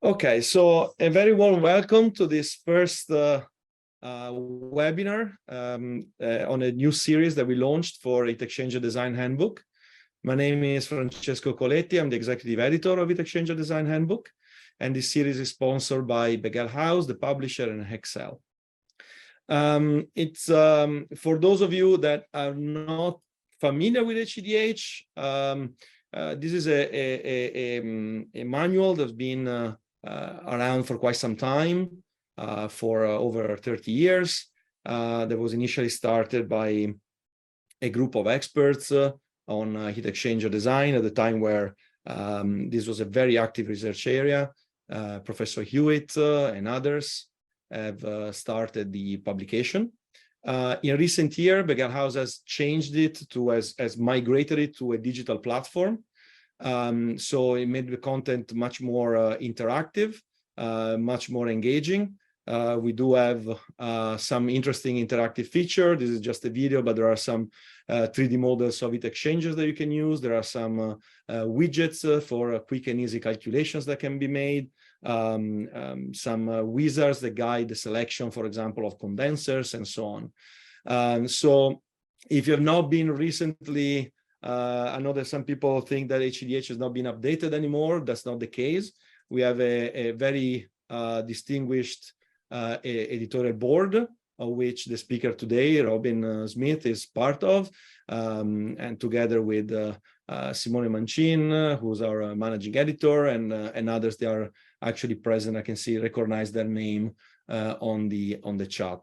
Okay, so a very warm welcome to this first webinar on a new series that we launched for Heat Exchanger Design Handbook. My name is Francesco Coletti. I'm the executive editor of Heat Exchanger Design Handbook, and this series is sponsored by Begel House, the publisher, and Hexcel. It's for those of you that are not familiar with HEDH, this is a manual that's been around for quite some time, for over 30 years. That was initially started by a group of experts on heat exchanger design at the time where this was a very active research area. Professor Hewitt and others have started the publication. In recent year, Begel House has changed it to, has migrated it to a digital platform. So it made the content much more interactive, much more engaging. We do have some interesting interactive feature. This is just a video, but there are some 3D models of heat exchangers that you can use. There are some widgets for quick and easy calculations that can be made. Some wizards that guide the selection, for example, of condensers and so on. So if you have not been recently, I know that some people think that HEDH has not been updated anymore. That's not the case. We have a very distinguished editorial board, of which the speaker today, Robin Smith, is part of, and together with Simone Mancin, who's our managing editor, and others. They are actually present. I can recognize their name on the chat.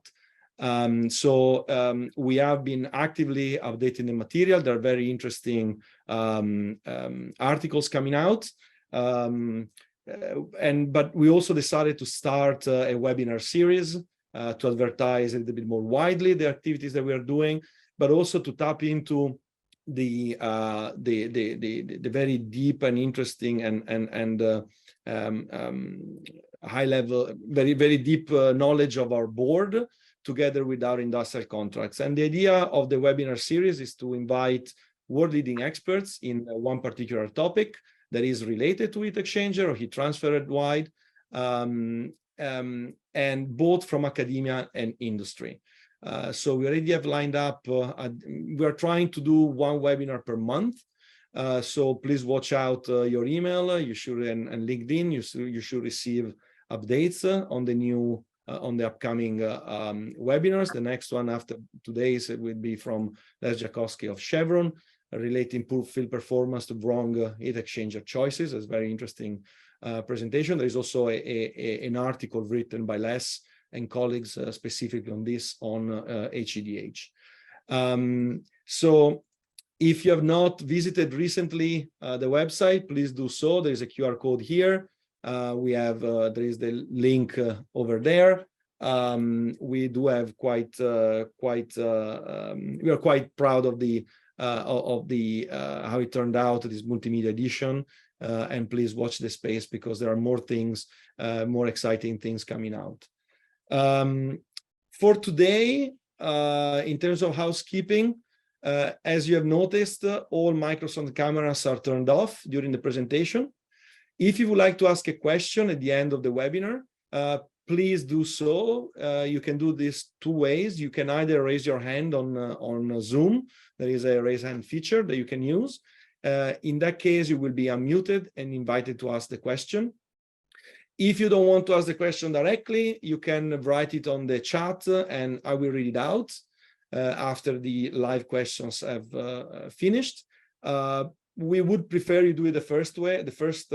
We have been actively updating the material. There are very interesting articles coming out. But we also decided to start a webinar series to advertise a little bit more widely the activities that we are doing, but also to tap into the very deep and interesting and high level, very deep knowledge of our board, together with our industrial contracts. And the idea of the webinar series is to invite world-leading experts in one particular topic that is related to heat exchanger or heat transfer worldwide, and both from academia and industry. So we already have lined up, we are trying to do one webinar per month. So please watch out your email, you should, and LinkedIn, you should receive updates on the new on the upcoming webinars. The next one after today's will be from Les Jakowski of Chevron, relating field performance to wrong heat exchanger choices. It's a very interesting presentation. There is also an article written by Les and colleagues specifically on this on HEDH. So if you have not visited recently the website, please do so. There is a QR code here. We have there is the link over there. We do have we are quite proud of the how it turned out, this multimedia edition, and please watch the space because there are more things, more exciting things coming out. For today, in terms of housekeeping, as you have noticed, all Microsoft cameras are turned off during the presentation. If you would like to ask a question at the end of the webinar, please do so. You can do this two ways. You can either raise your hand on Zoom. There is a raise hand feature that you can use. In that case, you will be unmuted and invited to ask the question. If you don't want to ask the question directly, you can write it on the chat and I will read it out after the live questions have finished. We would prefer you do it the first way, the first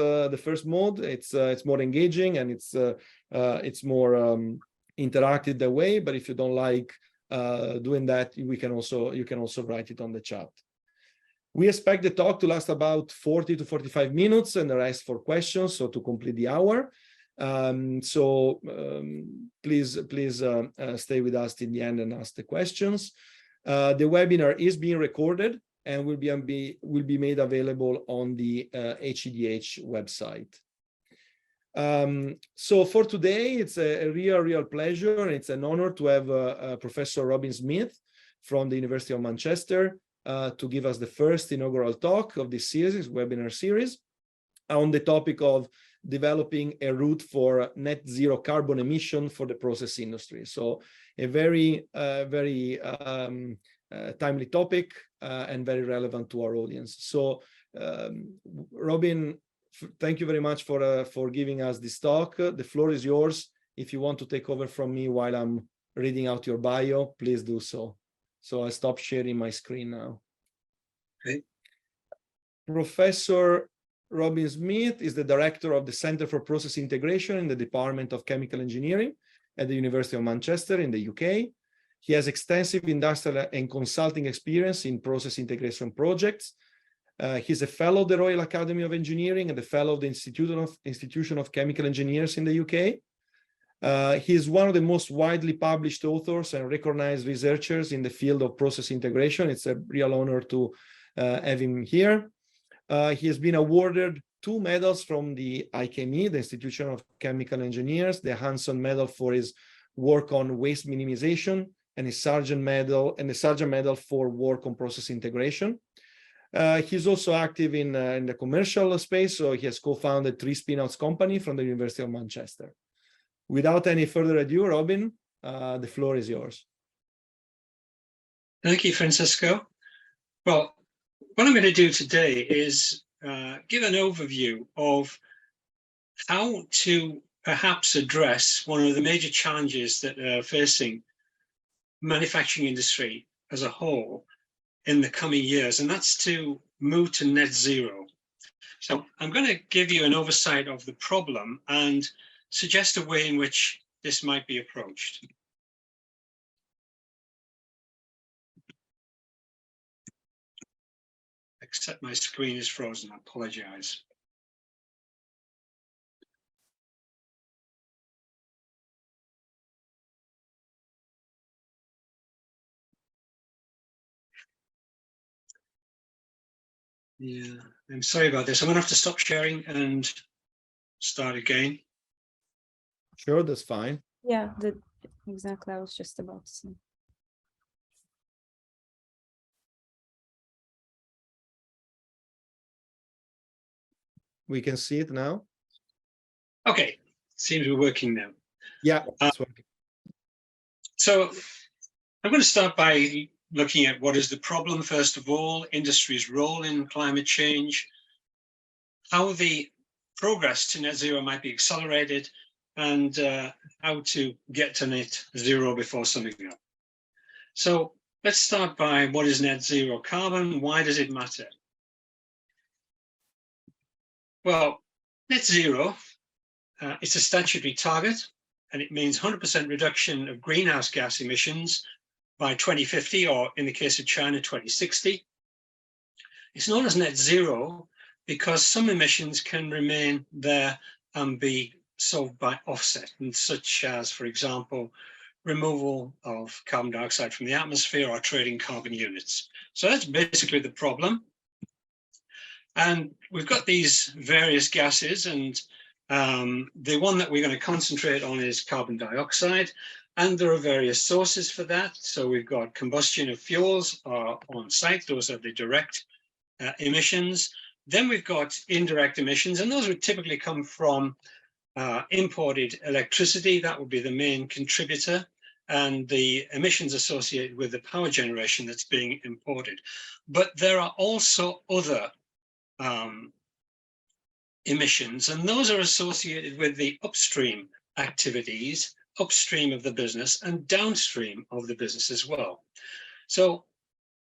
mode. It's more engaging and it's more interactive that way. But if you don't like doing that, you can also write it on the chat. We expect the talk to last about 40 to 45 minutes and the rest for questions, so to complete the hour. Please stay with us till the end and ask the questions. The webinar is being recorded and will be made available on the HEDH website. So for today, it's a real pleasure, and it's an honor to have Professor Robin Smith from the University of Manchester to give us the first inaugural talk of this series, webinar series, on the topic of developing a route for net zero carbon emission for the process industry. So a very, timely topic and very relevant to our audience. So Robin, thank you very much for giving us this talk. The floor is yours. If you want to take over from me while I'm reading out your bio, please do so. So I stop sharing my screen now. Okay. Professor Robin Smith is the director of the Center for Process Integration in the Department of Chemical Engineering at the University of Manchester in the UK. He has extensive industrial and consulting experience in process integration projects. He's a fellow of the Royal Academy of Engineering and a fellow of the Institution of Chemical Engineers in the UK. He is one of the most widely published authors and recognized researchers in the field of process integration. It's a real honor to have him here. He has been awarded 2 medals from the ICHE, the Institution of Chemical Engineers, the Hanson Medal for his work on waste minimization, and his Sargent Medal for work on process integration. He's also active in the commercial space, so he has co-founded 3 spin-outs company from the University of Manchester. Without any further ado, Robin, the floor is yours. Thank you, Francesco. Well, what I'm going to do today is give an overview of how to perhaps address one of the major challenges that are facing manufacturing industry as a whole in the coming years, and that's to move to net zero. So I'm going to give you an oversight of the problem and suggest a way in which this might be approached. Except my screen is frozen, I apologize. Yeah, I'm sorry about this. I'm gonna have to stop sharing and start again. Sure, that's fine. Yeah, exactly. I was just about to say. We can see it now. Okay, seems we're working now. Yeah, it's working. So I'm going to start by looking at what is the problem, first of all, industry's role in climate change, how the progress to net zero might be accelerated, and how to get to net zero before summing up. So let's start by what is net zero carbon? Why does it matter? Well, net zero, it's a statutory target, and it means 100% reduction of greenhouse gas emissions by 2050, or in the case of China, 2060. It's known as net zero because some emissions can remain there and be solved by offset, and such as, for example, removal of carbon dioxide from the atmosphere or trading carbon units. So that's basically the problem. And we've got these various gases, and the one that we're going to concentrate on is carbon dioxide. And there are various sources for that. So we've got combustion of fuels on site. Those are the direct emissions. Then we've got indirect emissions, and those would typically come from imported electricity. That would be the main contributor, and the emissions associated with the power generation that's being imported. But there are also other emissions, and those are associated with the upstream activities, upstream of the business and downstream of the business as well. So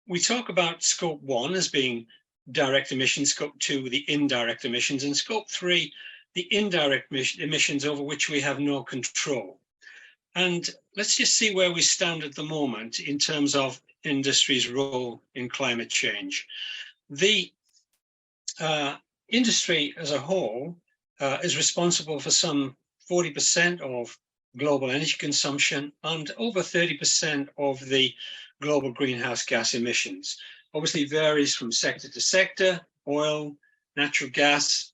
we talk about scope 1 as being direct emissions, scope 2, the indirect emissions, and scope 3, the indirect emissions over which we have no control. And let's just see where we stand at the moment in terms of industry's role in climate change. The industry as a whole is responsible for some 40% of global energy consumption and over 30% of the global greenhouse gas emissions. Obviously varies from sector to sector: oil, natural gas,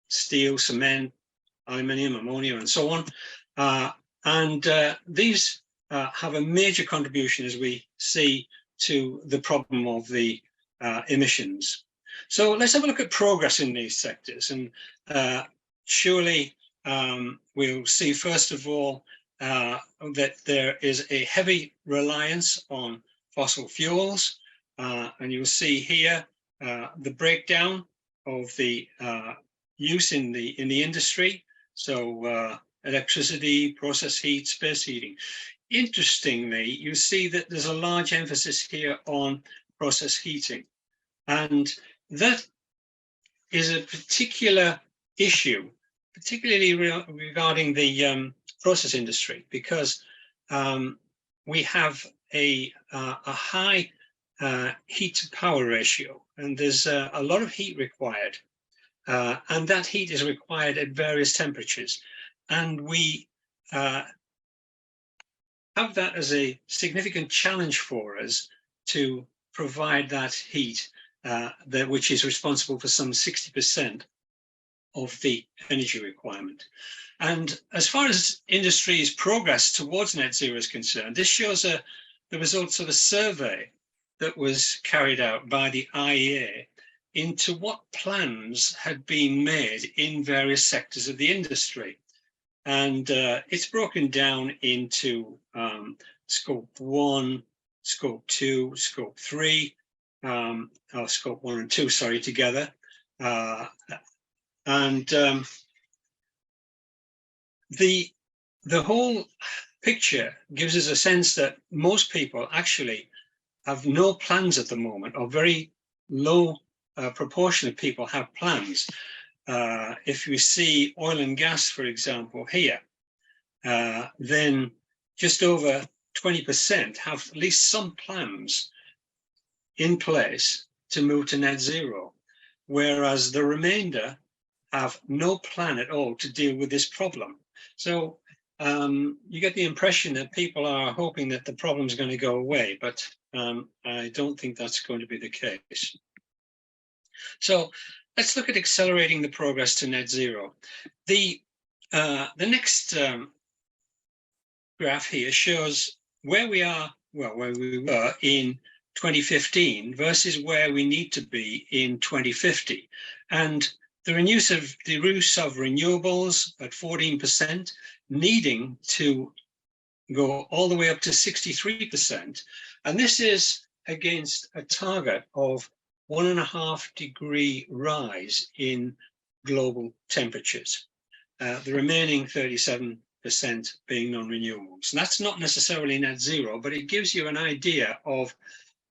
steel, cement, aluminium, ammonia, and so on. These have a major contribution, as we see, to the problem of the emissions. So let's have a look at progress in these sectors. And surely we'll see, first of all, that there is a heavy reliance on fossil fuels. And you'll see here the breakdown of the use in the industry. So electricity, process heat, space heating. Interestingly, you see that there's a large emphasis here on process heating. And that is a particular issue, particularly regarding the process industry, because we have a high heat to power ratio, and there's a lot of heat required. And that heat is required at various temperatures. And we have that as a significant challenge for us to provide that heat, which is responsible for some 60% of the energy requirement. And as far as industry's progress towards net zero is concerned, this shows the results of a survey that was carried out by the IEA into what plans had been made in various sectors of the industry. And it's broken down into scope 1, scope 2, scope 3, or scope 1 and 2, sorry, together. And the whole picture gives us a sense that most people actually have no plans at the moment, or very low proportion of people have plans. If you see oil and gas, for example, here, then just over 20% have at least some plans in place to move to net zero, whereas the remainder have no plan at all to deal with this problem. So you get the impression that people are hoping that the problem is going to go away, but I don't think that's going to be the case. So let's look at accelerating the progress to net zero. The next graph here shows where we are, well, where we were in 2015 versus where we need to be in 2050. And the use of renewables at 14%, needing to go all the way up to 63%. And this is against a target of 1.5 degree rise in global temperatures. The remaining 37% being non-renewables. And that's not necessarily net zero, but it gives you an idea of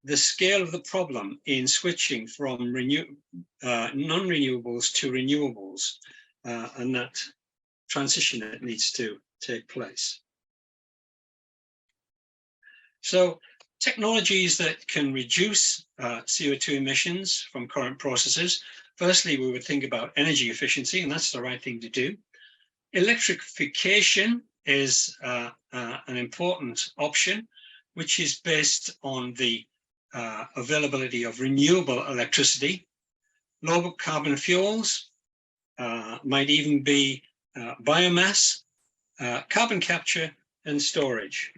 the scale of the problem in switching from non-renewables to renewables, and that transition that needs to take place. So technologies that can reduce CO2 emissions from current processes. Firstly, we would think about energy efficiency, and that's the right thing to do. Electrification is an important option, which is based on the availability of renewable electricity. Low carbon fuels might even be biomass, carbon capture, and storage.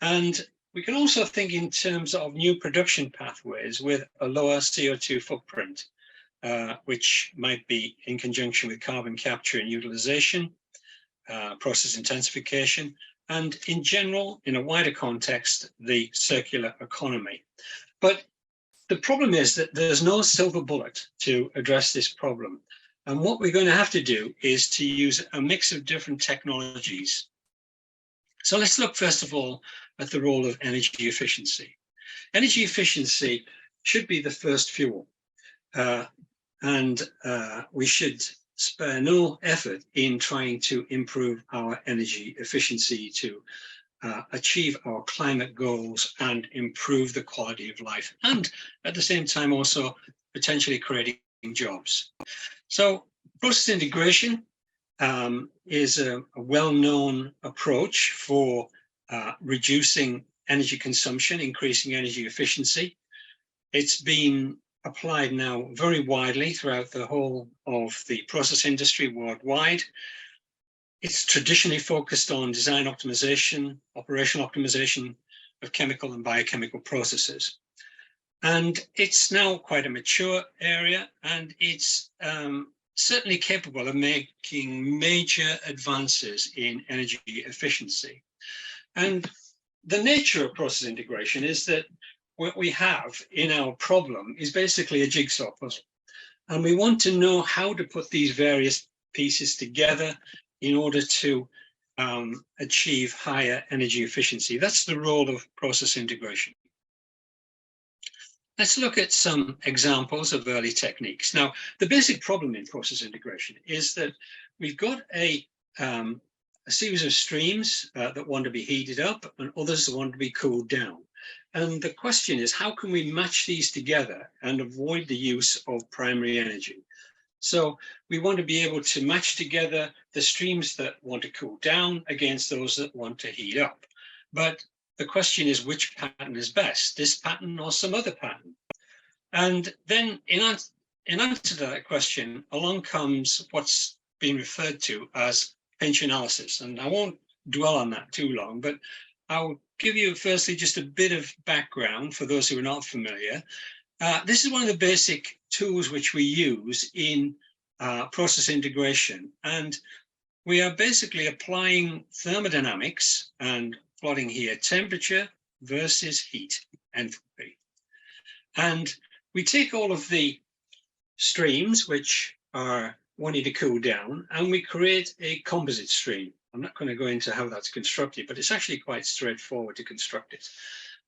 And we can also think in terms of new production pathways with a lower CO2 footprint, which might be in conjunction with carbon capture and utilization, process intensification, and in general, in a wider context, the circular economy. But the problem is that there's no silver bullet to address this problem. And what we're going to have to do is to use a mix of different technologies. So let's look first of all at the role of energy efficiency. Energy efficiency should be the first fuel. And we should spare no effort in trying to improve our energy efficiency to achieve our climate goals and improve the quality of life, and at the same time also potentially creating jobs. So process integration is a well-known approach for reducing energy consumption, increasing energy efficiency. It's been applied now very widely throughout the whole of the process industry worldwide. It's traditionally focused on design optimization, operational optimization of chemical and biochemical processes. And it's now quite a mature area, and it's certainly capable of making major advances in energy efficiency. And the nature of process integration is that what we have in our problem is basically a jigsaw puzzle. And we want to know how to put these various pieces together in order to achieve higher energy efficiency. That's the role of process integration. Let's look at some examples of early techniques. Now, the basic problem in process integration is that we've got a series of streams that want to be heated up and others that want to be cooled down. And the question is, how can we match these together and avoid the use of primary energy? So we want to be able to match together the streams that want to cool down against those that want to heat up. But the question is, which pattern is best, this pattern or some other pattern? And then in answer to that question, along comes what's been referred to as pinch analysis. And I won't dwell on that too long, but I'll give you firstly just a bit of background for those who are not familiar. This is one of the basic tools which we use in process integration. And we are basically applying thermodynamics and plotting here temperature versus heat, enthalpy. And we take all of the streams which are wanting to cool down and we create a composite stream. I'm not going to go into how that's constructed, but it's actually quite straightforward to construct it.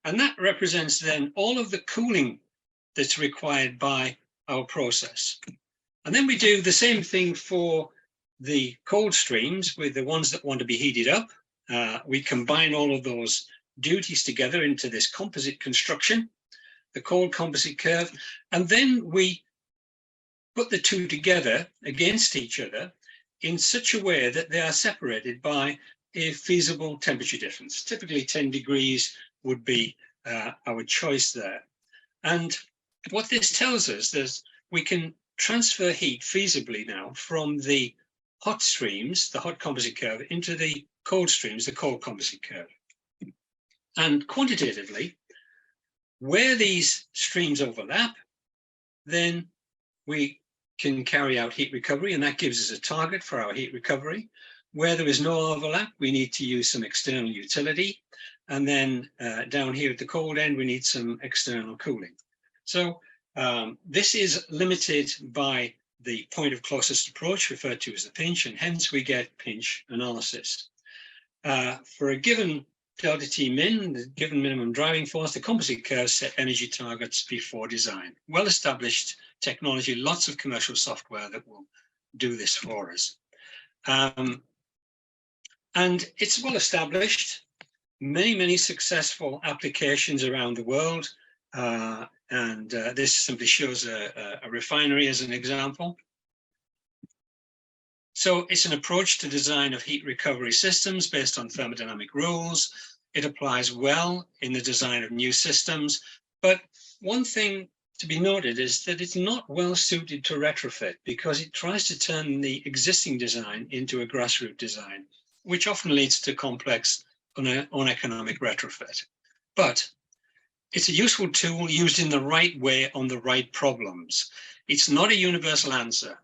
And that represents then all of the cooling that's required by our process. And then we do the same thing for the cold streams with the ones that want to be heated up. We combine all of those duties together into this composite construction, the cold composite curve, and then we put the two together against each other in such a way that they are separated by a feasible temperature difference. Typically 10 degrees would be our choice there. And what this tells us is we can transfer heat feasibly now from the hot streams, the hot composite curve, into the cold streams, the cold composite curve. And quantitatively, where these streams overlap, then we can carry out heat recovery, and that gives us a target for our heat recovery. Where there is no overlap, we need to use some external utility. And then down here at the cold end, we need some external cooling. So this is limited by the point of closest approach, referred to as the pinch, and hence we get pinch analysis. For a given delta T min, the given minimum driving force, the composite curves set energy targets before design. Well-established technology, lots of commercial software that will do this for us. And it's well-established, many successful applications around the world. This simply shows a refinery as an example. So it's an approach to design of heat recovery systems based on thermodynamic rules. It applies well in the design of new systems. But one thing to be noted is that it's not well suited to retrofit because it tries to turn the existing design into a grassroots design, which often leads to complex, uneconomic retrofit. But it's a useful tool used in the right way on the right problems. It's not a universal answer.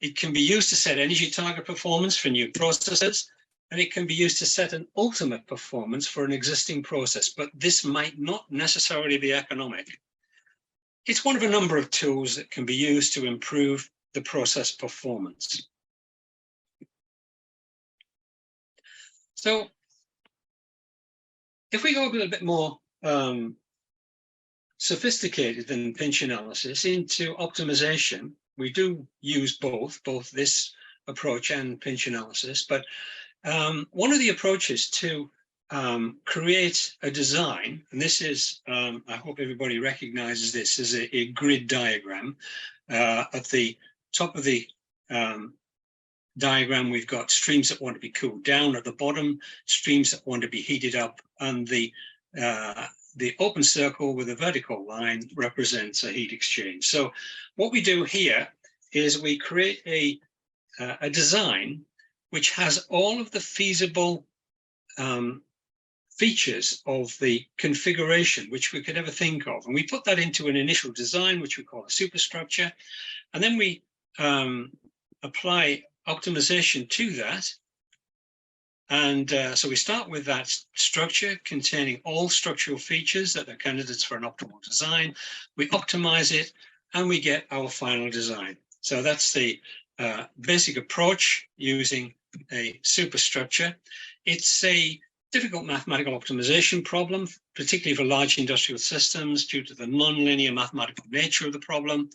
It can be used to set energy target performance for new processes, and it can be used to set an ultimate performance for an existing process, but this might not necessarily be economic. It's one of a number of tools that can be used to improve the process performance. So if we go a little bit more sophisticated than pinch analysis into optimization, we do use both this approach and pinch analysis, but one of the approaches to create a design, and this is, I hope everybody recognizes this as a grid diagram. At the top of the diagram, we've got streams that want to be cooled down. At the bottom, streams that want to be heated up, and the open circle with a vertical line represents a heat exchange. So what we do here is we create a design which has all of the feasible features of the configuration which we could ever think of. And we put that into an initial design, which we call a superstructure. And then we apply optimization to that. And so we start with that structure containing all structural features that are candidates for an optimal design. We optimize it and we get our final design. So that's the basic approach using a superstructure. It's a difficult mathematical optimization problem, particularly for large industrial systems due to the nonlinear mathematical nature of the problem.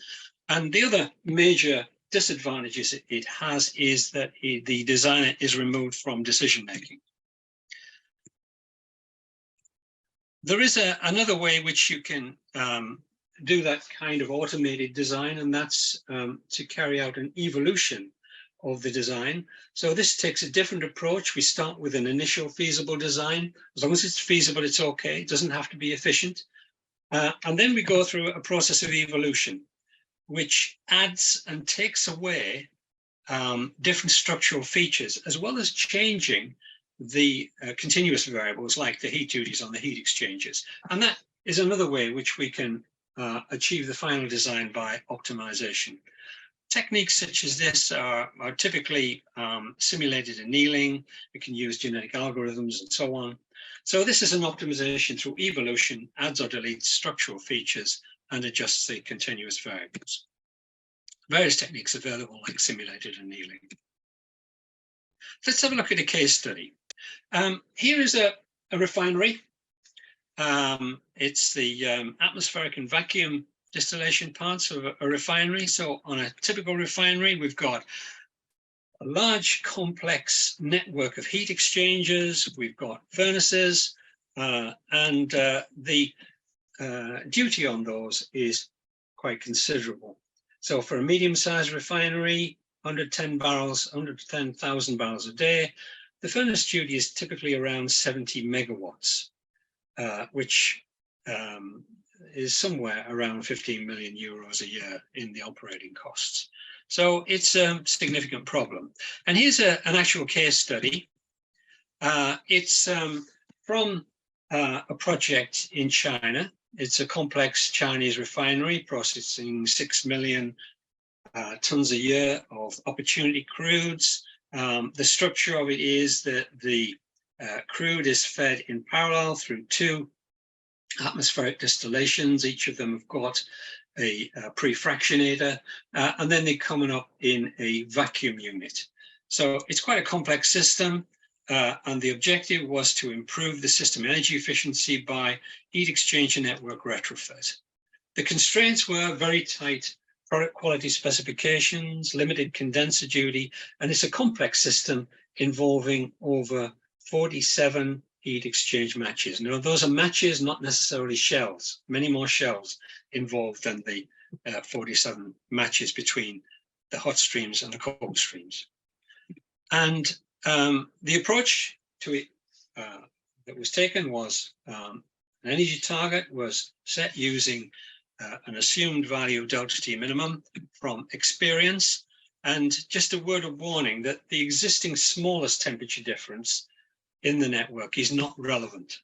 And the other major disadvantages it has is that the designer is removed from decision-making. There is another way which you can do that kind of automated design, and that's to carry out an evolution of the design. So this takes a different approach. We start with an initial feasible design. As long as it's feasible, it's okay. It doesn't have to be efficient. And then we go through a process of evolution, which adds and takes away different structural features, as well as changing the continuous variables like the heat duties on the heat exchangers. And that is another way which we can achieve the final design by optimization. Techniques such as this are typically simulated annealing. We can use genetic algorithms and so on. So this is an optimization through evolution, adds or deletes structural features, and adjusts the continuous variables. Various techniques available like simulated annealing. Let's have a look at a case study. Here is a refinery. It's the atmospheric and vacuum distillation parts of a refinery. So on a typical refinery, we've got a large complex network of heat exchangers, we've got furnaces, and the duty on those is quite considerable. So for a medium-sized refinery, 110,000 barrels a day, the furnace duty is typically around 70 megawatts, which is somewhere around 15 million euros a year in the operating costs. So it's a significant problem. And here's an actual case study. It's from a project in China. It's a complex Chinese refinery processing 6 million tons a year of opportunity crudes. The structure of it is that the crude is fed in parallel through two atmospheric distillations. Each of them have got a pre-fractionator, and then they're coming up in a vacuum unit. So it's quite a complex system, and the objective was to improve the system energy efficiency by heat exchanger network retrofit. The constraints were very tight product quality specifications, limited condenser duty, and it's a complex system involving over 47 heat exchange matches. Now, those are matches, not necessarily shells, many more shells involved than the 47 matches between the hot streams and the cold streams. And the approach to it that was taken was an energy target was set using an assumed value of delta T minimum from experience. And just a word of warning that the existing smallest temperature difference in the network is not relevant.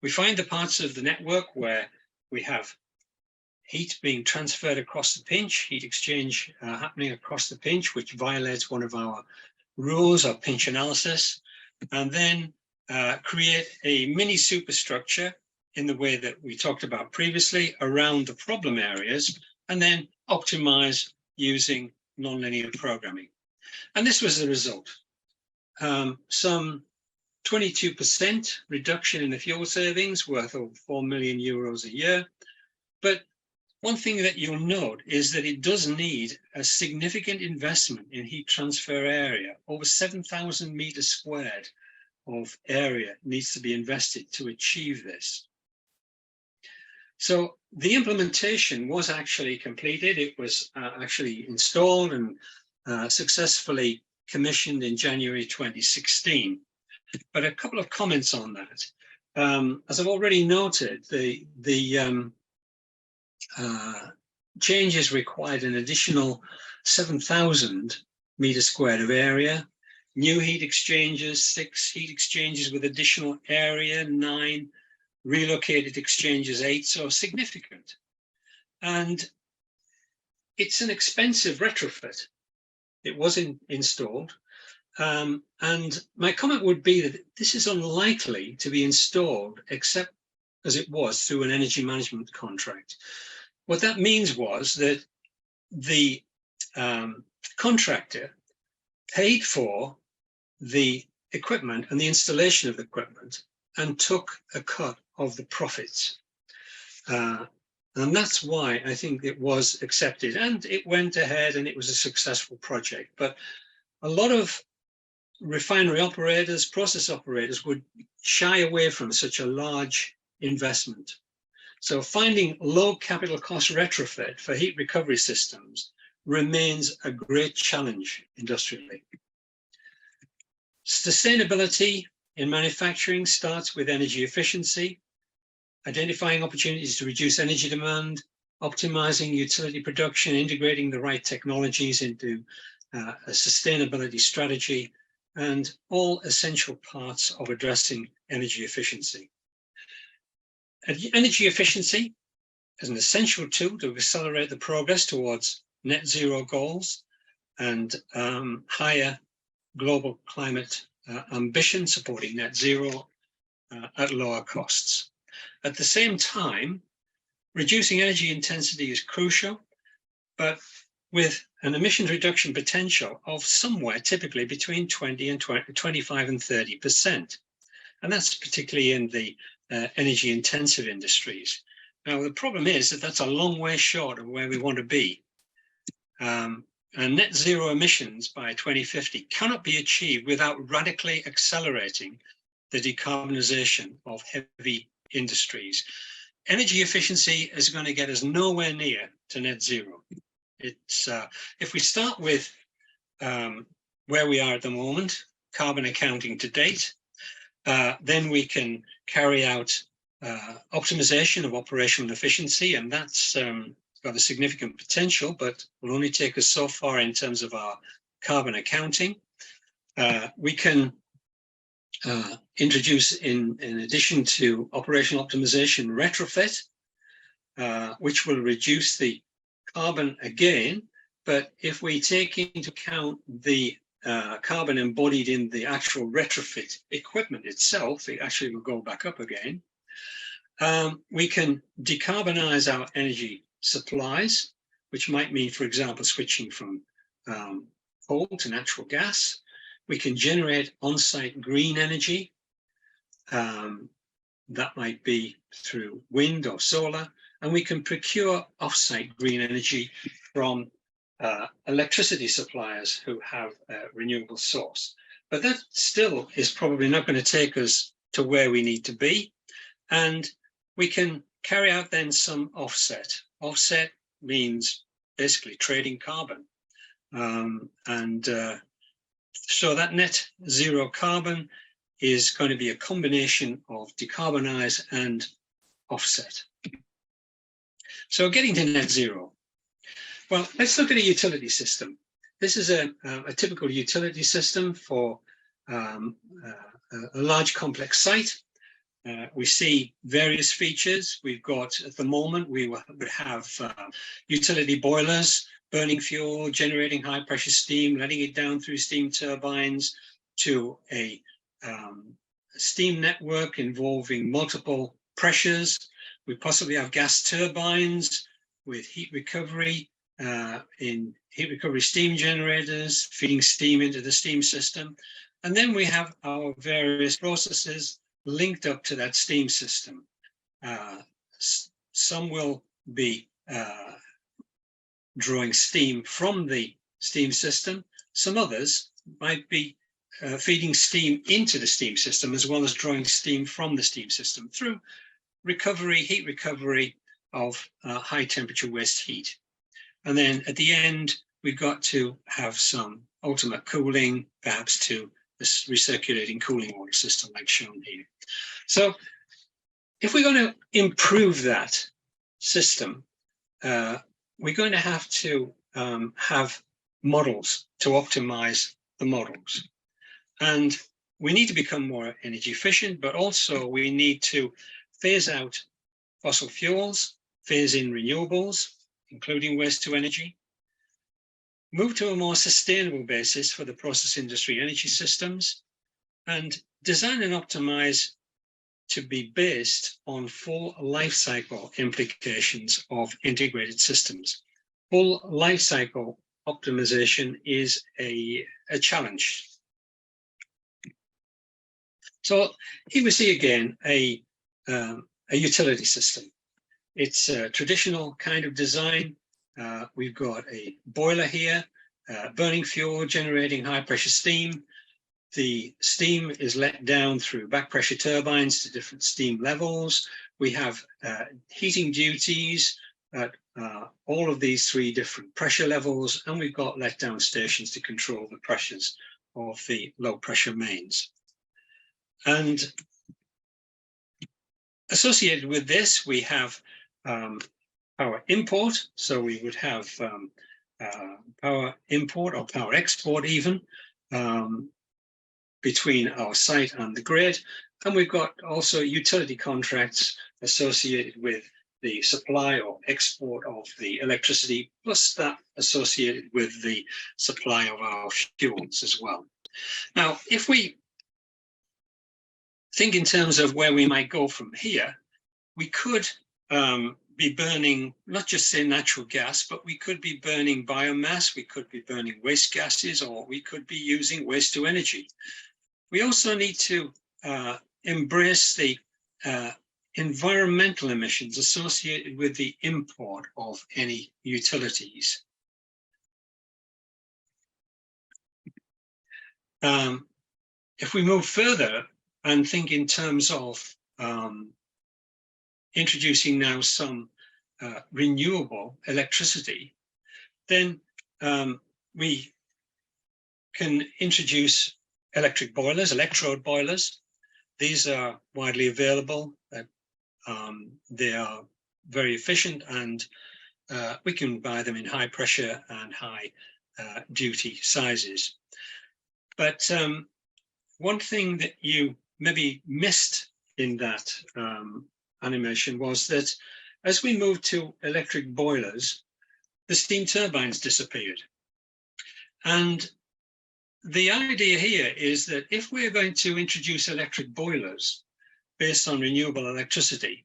We find the parts of the network where we have heat being transferred across the pinch, heat exchange happening across the pinch, which violates one of our rules of pinch analysis, and then create a mini superstructure in the way that we talked about previously around the problem areas, and then optimize using nonlinear programming. And this was the result. Some 22% reduction in the fuel savings, worth over 4 million euros a year. But one thing that you'll note is that it does need a significant investment in heat transfer area. Over 7,000 meters squared of area needs to be invested to achieve this. So the implementation was actually completed. It was actually installed and successfully commissioned in January 2016. But a couple of comments on that. As I've already noted, the changes required an additional 7,000 meters squared of area, new heat exchangers, 6 heat exchangers with additional area, 9 relocated exchangers, 8, so significant. And it's an expensive retrofit. It was installed. And my comment would be that this is unlikely to be installed except as it was through an energy management contract. What that means was that the contractor paid for the equipment and the installation of the equipment and took a cut of the profits. And that's why I think it was accepted, and it went ahead and it was a successful project. But a lot of refinery operators, process operators would shy away from such a large investment. So finding low capital cost retrofit for heat recovery systems remains a great challenge industrially. Sustainability in manufacturing starts with energy efficiency, identifying opportunities to reduce energy demand, optimizing utility production, integrating the right technologies into a sustainability strategy, and all essential parts of addressing energy efficiency. Energy efficiency is an essential tool to accelerate the progress towards net zero goals and higher global climate ambition, supporting net zero at lower costs. At the same time, reducing energy intensity is crucial, but with an emissions reduction potential of somewhere typically between 25 and 30%. And that's particularly in the energy intensive industries. Now, the problem is that that's a long way short of where we want to be. And net zero emissions by 2050 cannot be achieved without radically accelerating the decarbonization of heavy industries. Energy efficiency is going to get us nowhere near to net zero. It's if we start with where we are at the moment, carbon accounting to date, then we can carry out optimization of operational efficiency, and that's got a significant potential, but will only take us so far in terms of our carbon accounting. We can introduce, in addition to operational optimization, retrofit, which will reduce the carbon again, but if we take into account the carbon embodied in the actual retrofit equipment itself, it actually will go back up again. We can decarbonize our energy supplies, which might mean, for example, switching from coal to natural gas. We can generate on-site green energy. That might be through wind or solar, and we can procure off-site green energy from electricity suppliers who have a renewable source. But that still is probably not going to take us to where we need to be. And we can carry out then some offset. Offset means basically trading carbon. So that net zero carbon is going to be a combination of decarbonize and offset. So getting to net zero. Well, let's look at a utility system. This is a typical utility system for a large complex site. We see various features. We've got, at the moment, we would have utility boilers, burning fuel, generating high pressure steam, letting it down through steam turbines to a steam network involving multiple pressures. We possibly have gas turbines with heat recovery in heat recovery steam generators, feeding steam into the steam system. And then we have our various processes linked up to that steam system. Some will be drawing steam from the steam system. Some others might be feeding steam into the steam system as well as drawing steam from the steam system through recovery, heat recovery of high temperature waste heat. And then at the end, we've got to have some ultimate cooling, perhaps to this recirculating cooling water system like shown here. So if we're going to improve that system, we're going to have to have models to optimize the models. And we need to become more energy efficient, but also we need to phase out fossil fuels, phase in renewables, including waste to energy, move to a more sustainable basis for the process industry energy systems, and design and optimize to be based on full life cycle implications of integrated systems. Full life cycle optimization is a challenge. So here we see again a utility system. It's a traditional kind of design. We've got a boiler here, burning fuel, generating high pressure steam. The steam is let down through back pressure turbines to different steam levels. We have heating duties at all of these three different pressure levels, and we've got letdown stations to control the pressures of the low pressure mains. And associated with this, we have power import. So we would have power import or power export even between our site and the grid. And we've got also utility contracts associated with the supply or export of the electricity, plus that associated with the supply of our fuels as well. Now, if we think in terms of where we might go from here, we could be burning not just say natural gas, but we could be burning biomass, we could be burning waste gases, or we could be using waste to energy. We also need to embrace the environmental emissions associated with the import of any utilities. If we move further and think in terms of introducing now some renewable electricity, then we can introduce electric boilers, electrode boilers. These are widely available. They are very efficient, and we can buy them in high pressure and high duty sizes. But one thing that you maybe missed in that animation was that as we moved to electric boilers, the steam turbines disappeared. And the idea here is that if we're going to introduce electric boilers based on renewable electricity,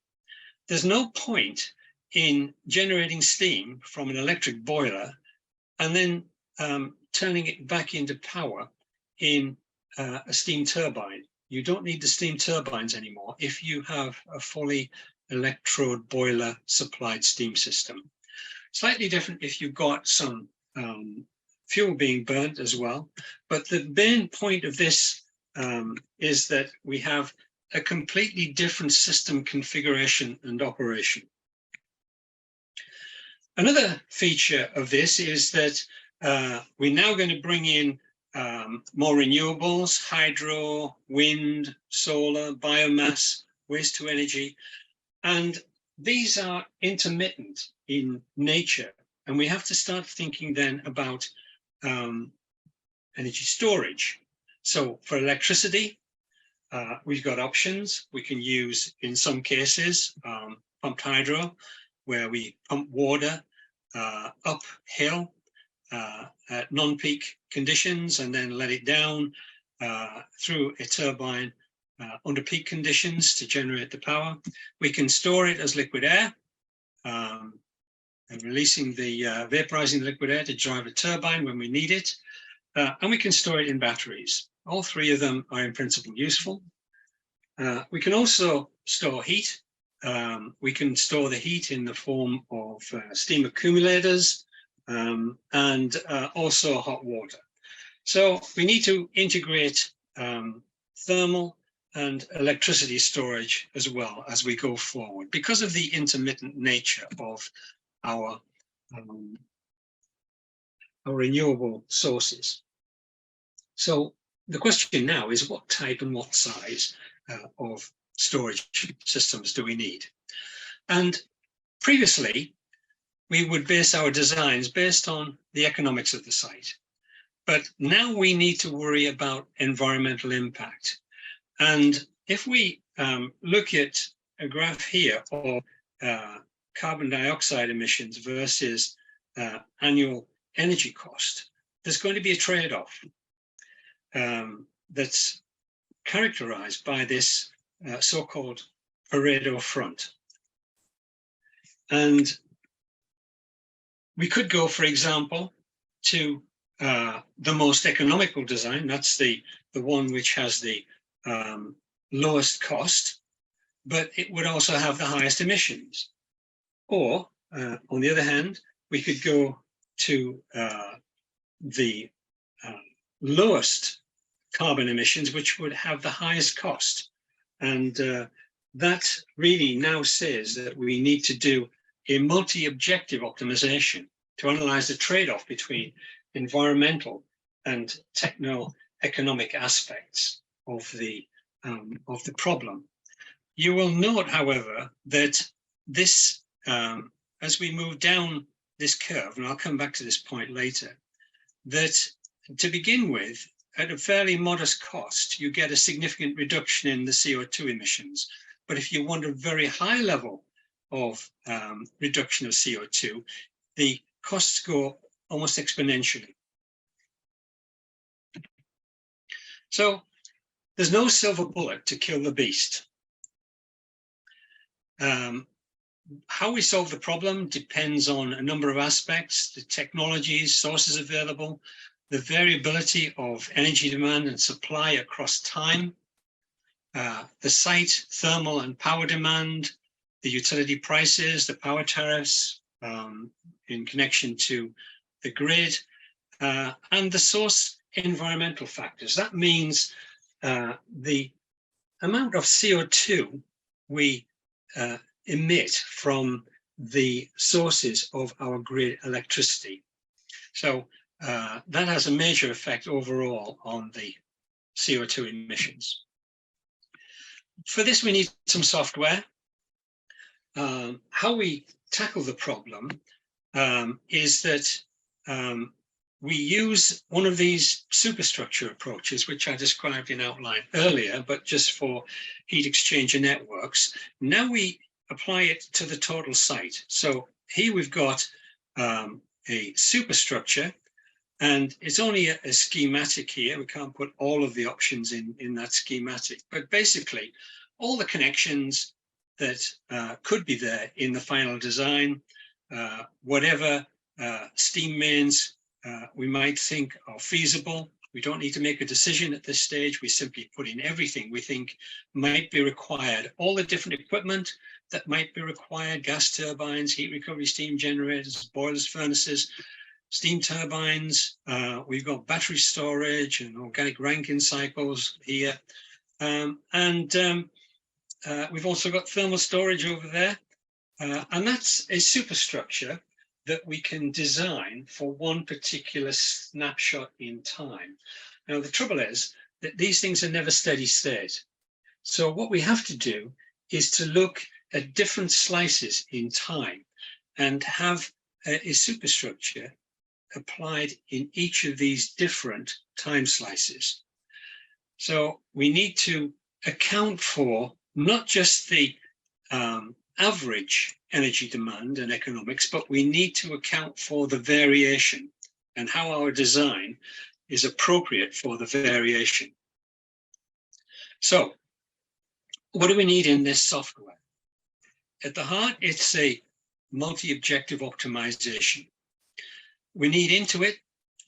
there's no point in generating steam from an electric boiler and then turning it back into power in a steam turbine. You don't need the steam turbines anymore if you have a fully electrode boiler supplied steam system. Slightly different if you've got some fuel being burnt as well. But the main point of this is that we have a completely different system configuration and operation. Another feature of this is that we're now going to bring in more renewables, hydro, wind, solar, biomass, waste to energy. And these are intermittent in nature. And we have to start thinking then about energy storage. So for electricity, we've got options. We can use, in some cases, pumped hydro, where we pump water uphill at non-peak conditions and then let it down through a turbine under peak conditions to generate the power. We can store it as liquid air, and releasing the vaporizing the liquid air to drive a turbine when we need it. And we can store it in batteries. All three of them are in principle useful. We can also store heat. We can store the heat in the form of steam accumulators and also hot water. So we need to integrate thermal and electricity storage as well as we go forward because of the intermittent nature of our renewable sources. So the question now is what type and what size of storage systems do we need? And previously, we would base our designs based on the economics of the site. But now we need to worry about environmental impact. And if we look at a graph here of carbon dioxide emissions versus annual energy cost, there's going to be a trade-off that's characterized by this so-called Pareto front. And we could go, for example, to the most economical design. That's the one which has the lowest cost, but it would also have the highest emissions. Or, on the other hand, we could go to the lowest carbon emissions, which would have the highest cost. And that really now says that we need to do a multi-objective optimization to analyze the trade-off between environmental and techno-economic aspects of the problem. You will note, however, that this, as we move down this curve, and I'll come back to this point later, that to begin with, at a fairly modest cost, you get a significant reduction in the CO2 emissions. But if you want a very high level of reduction of CO2, the costs go almost exponentially. So there's no silver bullet to kill the beast. How we solve the problem depends on a number of aspects: the technologies, sources available, the variability of energy demand and supply across time, the site, thermal and power demand, the utility prices, the power tariffs in connection to the grid, and the source environmental factors. That means the amount of CO2 we emit from the sources of our grid electricity. So that has a major effect overall on the CO2 emissions. For this, we need some software. How we tackle the problem is that we use one of these superstructure approaches, which I described in outline earlier, but just for heat exchanger networks. Now we apply it to the total site. So here we've got a superstructure, and it's only a schematic here. We can't put all of the options in that schematic, but basically all the connections that could be there in the final design, whatever steam mains we might think are feasible. We don't need to make a decision at this stage. We simply put in everything we think might be required, all the different equipment that might be required: gas turbines, heat recovery steam generators, boilers, furnaces, steam turbines. We've got battery storage and organic Rankine cycles here. We've also got thermal storage over there. And that's a superstructure that we can design for one particular snapshot in time. Now, the trouble is that these things are never steady state. So what we have to do is to look at different slices in time and have a superstructure applied in each of these different time slices. So we need to account for not just the average energy demand and economics, but we need to account for the variation and how our design is appropriate for the variation. So what do we need in this software? At the heart, it's a multi-objective optimization. We need into it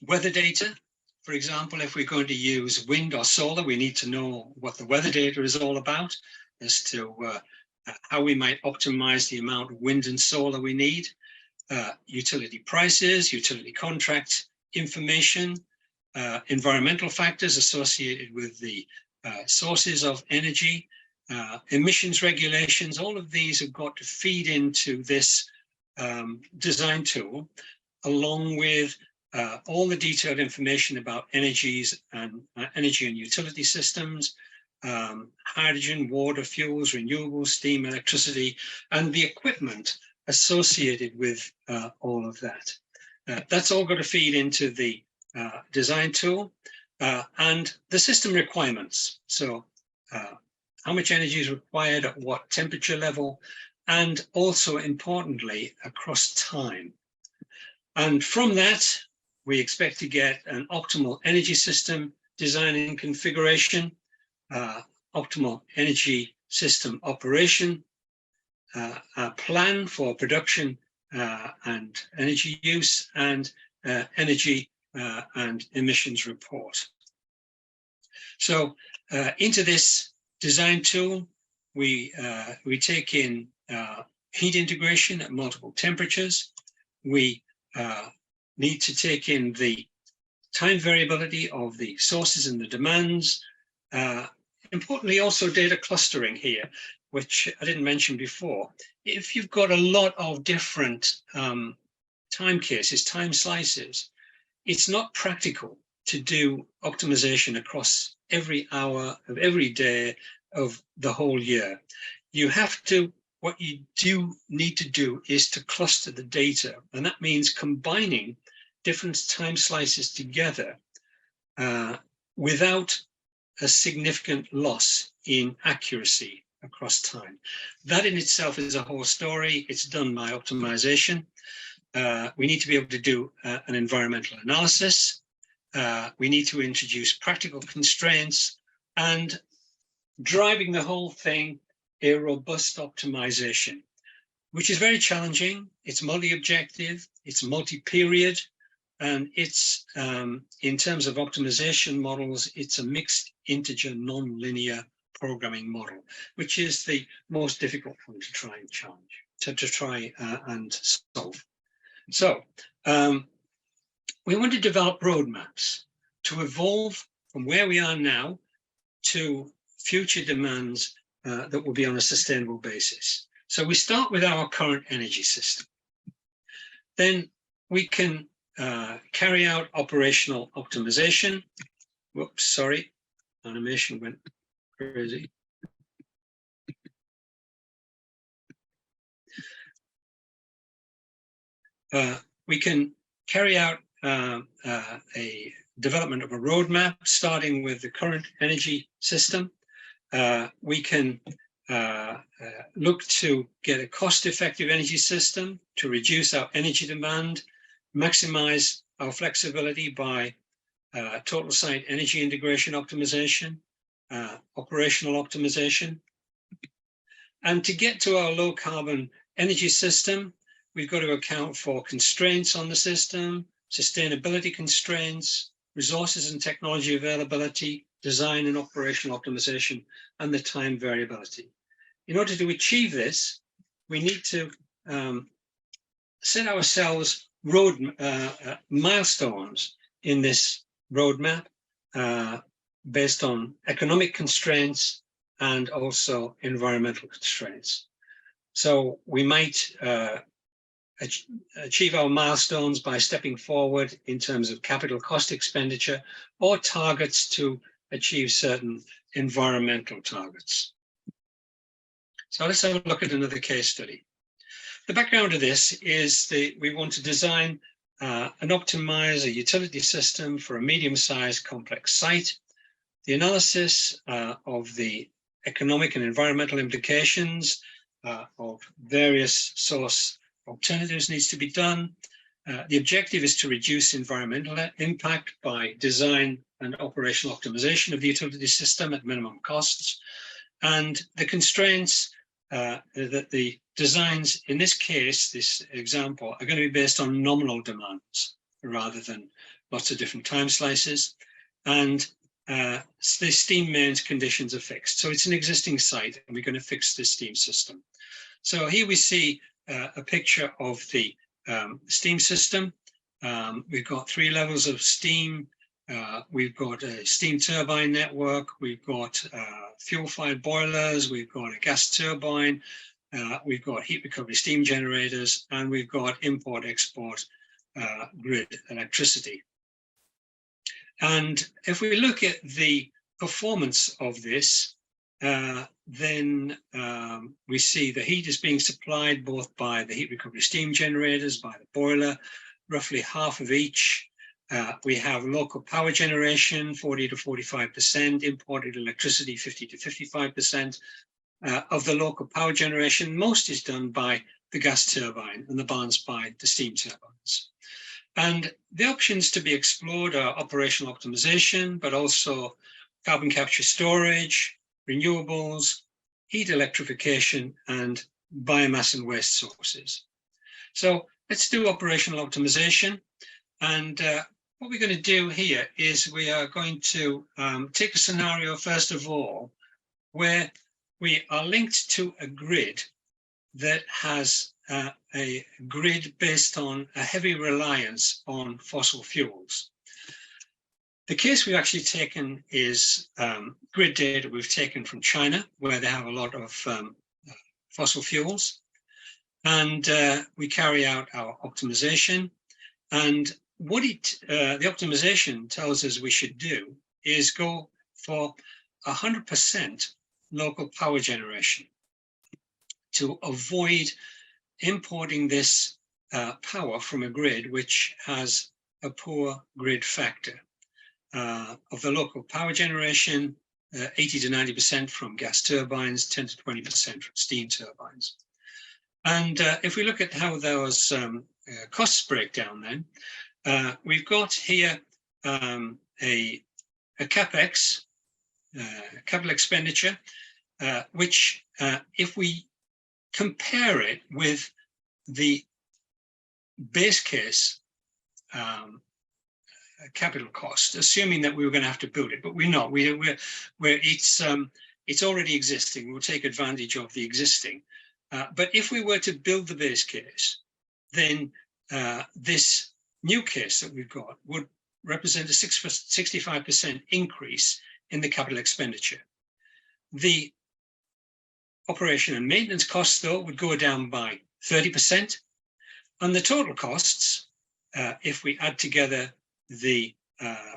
weather data. For example, if we're going to use wind or solar, we need to know what the weather data is all about as to how we might optimize the amount of wind and solar we need. Utility prices, utility contract information, environmental factors associated with the sources of energy, emissions regulations. All of these have got to feed into this design tool, along with all the detailed information about energy and utility systems, hydrogen, water, fuels, renewables, steam, electricity, and the equipment associated with all of that. That's all got to feed into the design tool, and the system requirements. So how much energy is required at what temperature level, and also importantly, across time. And from that, we expect to get an optimal energy system design and configuration, optimal energy system operation, a plan for production and energy use, and energy and emissions report. So into this design tool, we take in heat integration at multiple temperatures. We need to take in the time variability of the sources and the demands. Importantly, also data clustering here, which I didn't mention before. If you've got a lot of different time cases, time slices, it's not practical to do optimization across every hour of every day of the whole year. You have to, what you do need to do is to cluster the data, and that means combining different time slices together without a significant loss in accuracy across time. That in itself is a whole story. It's done by optimization. We need to be able to do an environmental analysis. We need to introduce practical constraints, and driving the whole thing, a robust optimization, which is very challenging. It's multi-objective, it's multi-period, and it's, in terms of optimization models, it's a mixed integer non-linear programming model, which is the most difficult one to try and challenge, and solve. So we want to develop roadmaps to evolve from where we are now to future demands that will be on a sustainable basis. So we start with our current energy system. Then we can carry out operational optimization. Whoops, sorry, animation went crazy. We can carry out a development of a roadmap, starting with the current energy system. We can look to get a cost-effective energy system to reduce our energy demand, maximize our flexibility by total site energy integration optimization, operational optimization. And to get to our low carbon energy system, we've got to account for constraints on the system, sustainability constraints, resources and technology availability, design and operational optimization, and the time variability. In order to achieve this, we need to set ourselves milestones in this roadmap based on economic constraints and also environmental constraints. So we might achieve our milestones by stepping forward in terms of capital cost expenditure or targets to achieve certain environmental targets. So let's have a look at another case study. The background of this is we want to design and optimize a utility system for a medium-sized complex site. The analysis of the economic and environmental implications of various source alternatives needs to be done. The objective is to reduce environmental impact by design and operational optimization of the utility system at minimum costs. And the constraints that the designs, in this case, this example, are going to be based on nominal demands rather than lots of different time slices. And the steam mains conditions are fixed. So it's an existing site, and we're going to fix the steam system. So here we see a picture of the steam system. We've got 3 levels of steam. We've got a steam turbine network. We've got fuel-fired boilers. We've got a gas turbine. We've got heat recovery steam generators, and we've got import-export grid electricity. And if we look at the performance of this, then we see the heat is being supplied both by the heat recovery steam generators, by the boiler, roughly half of each. We have local power generation, 40 to 45%, imported electricity, 50 to 55%. Of the local power generation, most is done by the gas turbine and the balance by the steam turbines. And the options to be explored are operational optimization, but also carbon capture storage, renewables, heat electrification, and biomass and waste sources. So let's do operational optimization. And what we're going to do here is we are going to take a scenario, first of all, where we are linked to a grid that has a grid based on a heavy reliance on fossil fuels. The case we've actually taken is grid data we've taken from China, where they have a lot of fossil fuels. And we carry out our optimization. And what the optimization tells us we should do is go for 100% local power generation to avoid importing this power from a grid which has a poor grid factor. Of the local power generation, 80 to 90% from gas turbines, 10 to 20% from steam turbines. And if we look at how those costs break down then, we've got here a CapEx, capital expenditure, which if we compare it with the base case capital cost, assuming that we were going to have to build it, but we're not. It's already existing. We'll take advantage of the existing. But if we were to build the base case, then this new case that we've got would represent a 65% increase in the capital expenditure. The operation and maintenance costs, though, would go down by 30%. And the total costs, if we add together the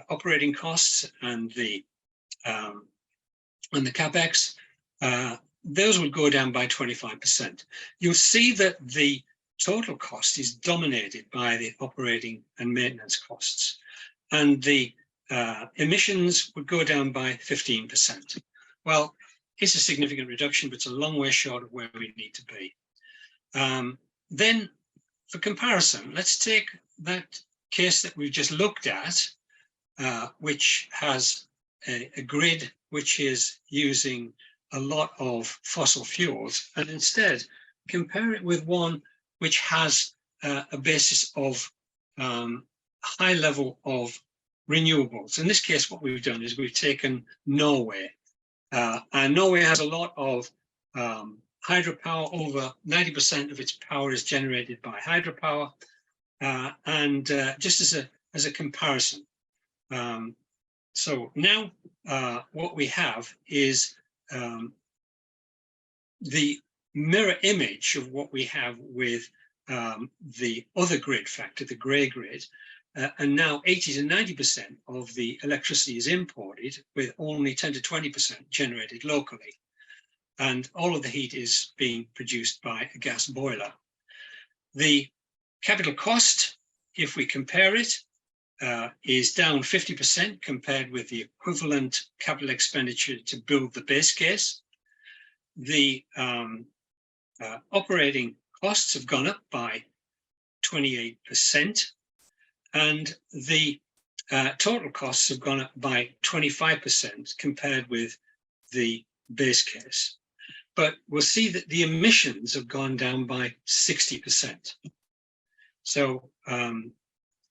operating costs and the CapEx, those would go down by 25%. You'll see that the total cost is dominated by the operating and maintenance costs, and the emissions would go down by 15%. Well, it's a significant reduction, but it's a long way short of where we need to be. Then, for comparison, let's take that case that we've just looked at, which has a grid which is using a lot of fossil fuels, and instead compare it with one which has a basis of high level of renewables. In this case, what we've done is we've taken Norway, and Norway has a lot of hydropower. Over 90% of its power is generated by hydropower. And just as a comparison, so now what we have is the mirror image of what we have with the other grid factor, the gray grid, and now 80 to 90% of the electricity is imported, with only 10 to 20% generated locally. And all of the heat is being produced by a gas boiler. The capital cost, if we compare it, is down 50% compared with the equivalent capital expenditure to build the base case. The operating costs have gone up by 28%, and the total costs have gone up by 25% compared with the base case. But we'll see that the emissions have gone down by 60%. So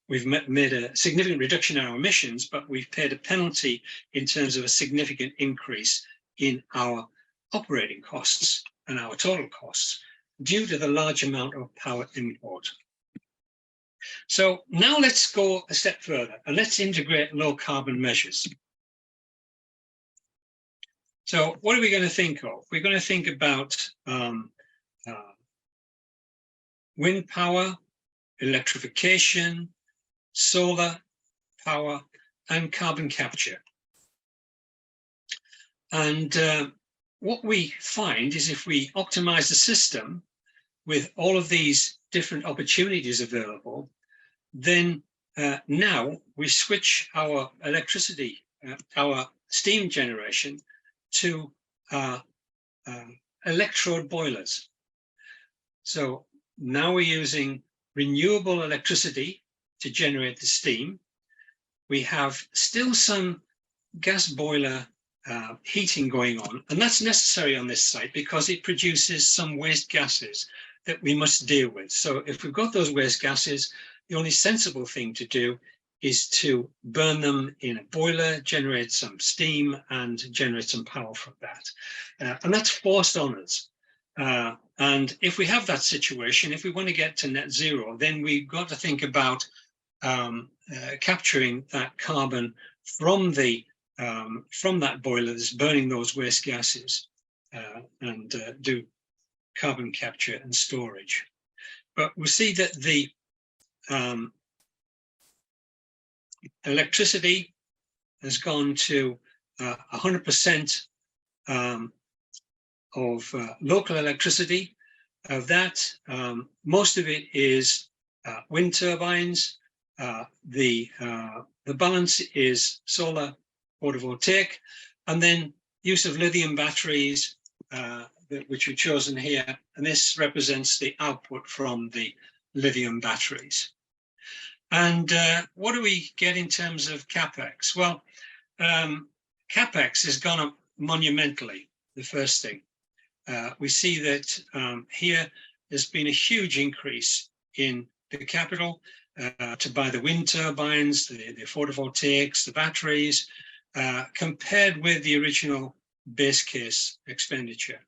we've made a significant reduction in our emissions, but we've paid a penalty in terms of a significant increase in our operating costs and our total costs due to the large amount of power import. So now let's go a step further and let's integrate low carbon measures. So what are we going to think of? We're going to think about wind power, electrification, solar power, and carbon capture. And what we find is if we optimize the system with all of these different opportunities available, then now we switch our electricity, our steam generation to electrode boilers. So now we're using renewable electricity to generate the steam. We have still some gas boiler heating going on, and that's necessary on this site because it produces some waste gases that we must deal with. So if we've got those waste gases, the only sensible thing to do is to burn them in a boiler, generate some steam, and generate some power from that. And that's forced on us. And if we have that situation, if we want to get to net zero, then we've got to think about capturing that carbon from that boiler that's burning those waste gases and do carbon capture and storage. But we see that the electricity has gone to 100% of local electricity. Of that, most of it is wind turbines. The balance is solar photovoltaic, and then use of lithium batteries, which we've chosen here, and this represents the output from the lithium batteries. And what do we get in terms of CapEx? Well, CapEx has gone up monumentally, the first thing. We see that here there's been a huge increase in the capital to buy the wind turbines, the photovoltaics, the batteries, compared with the original base case expenditure.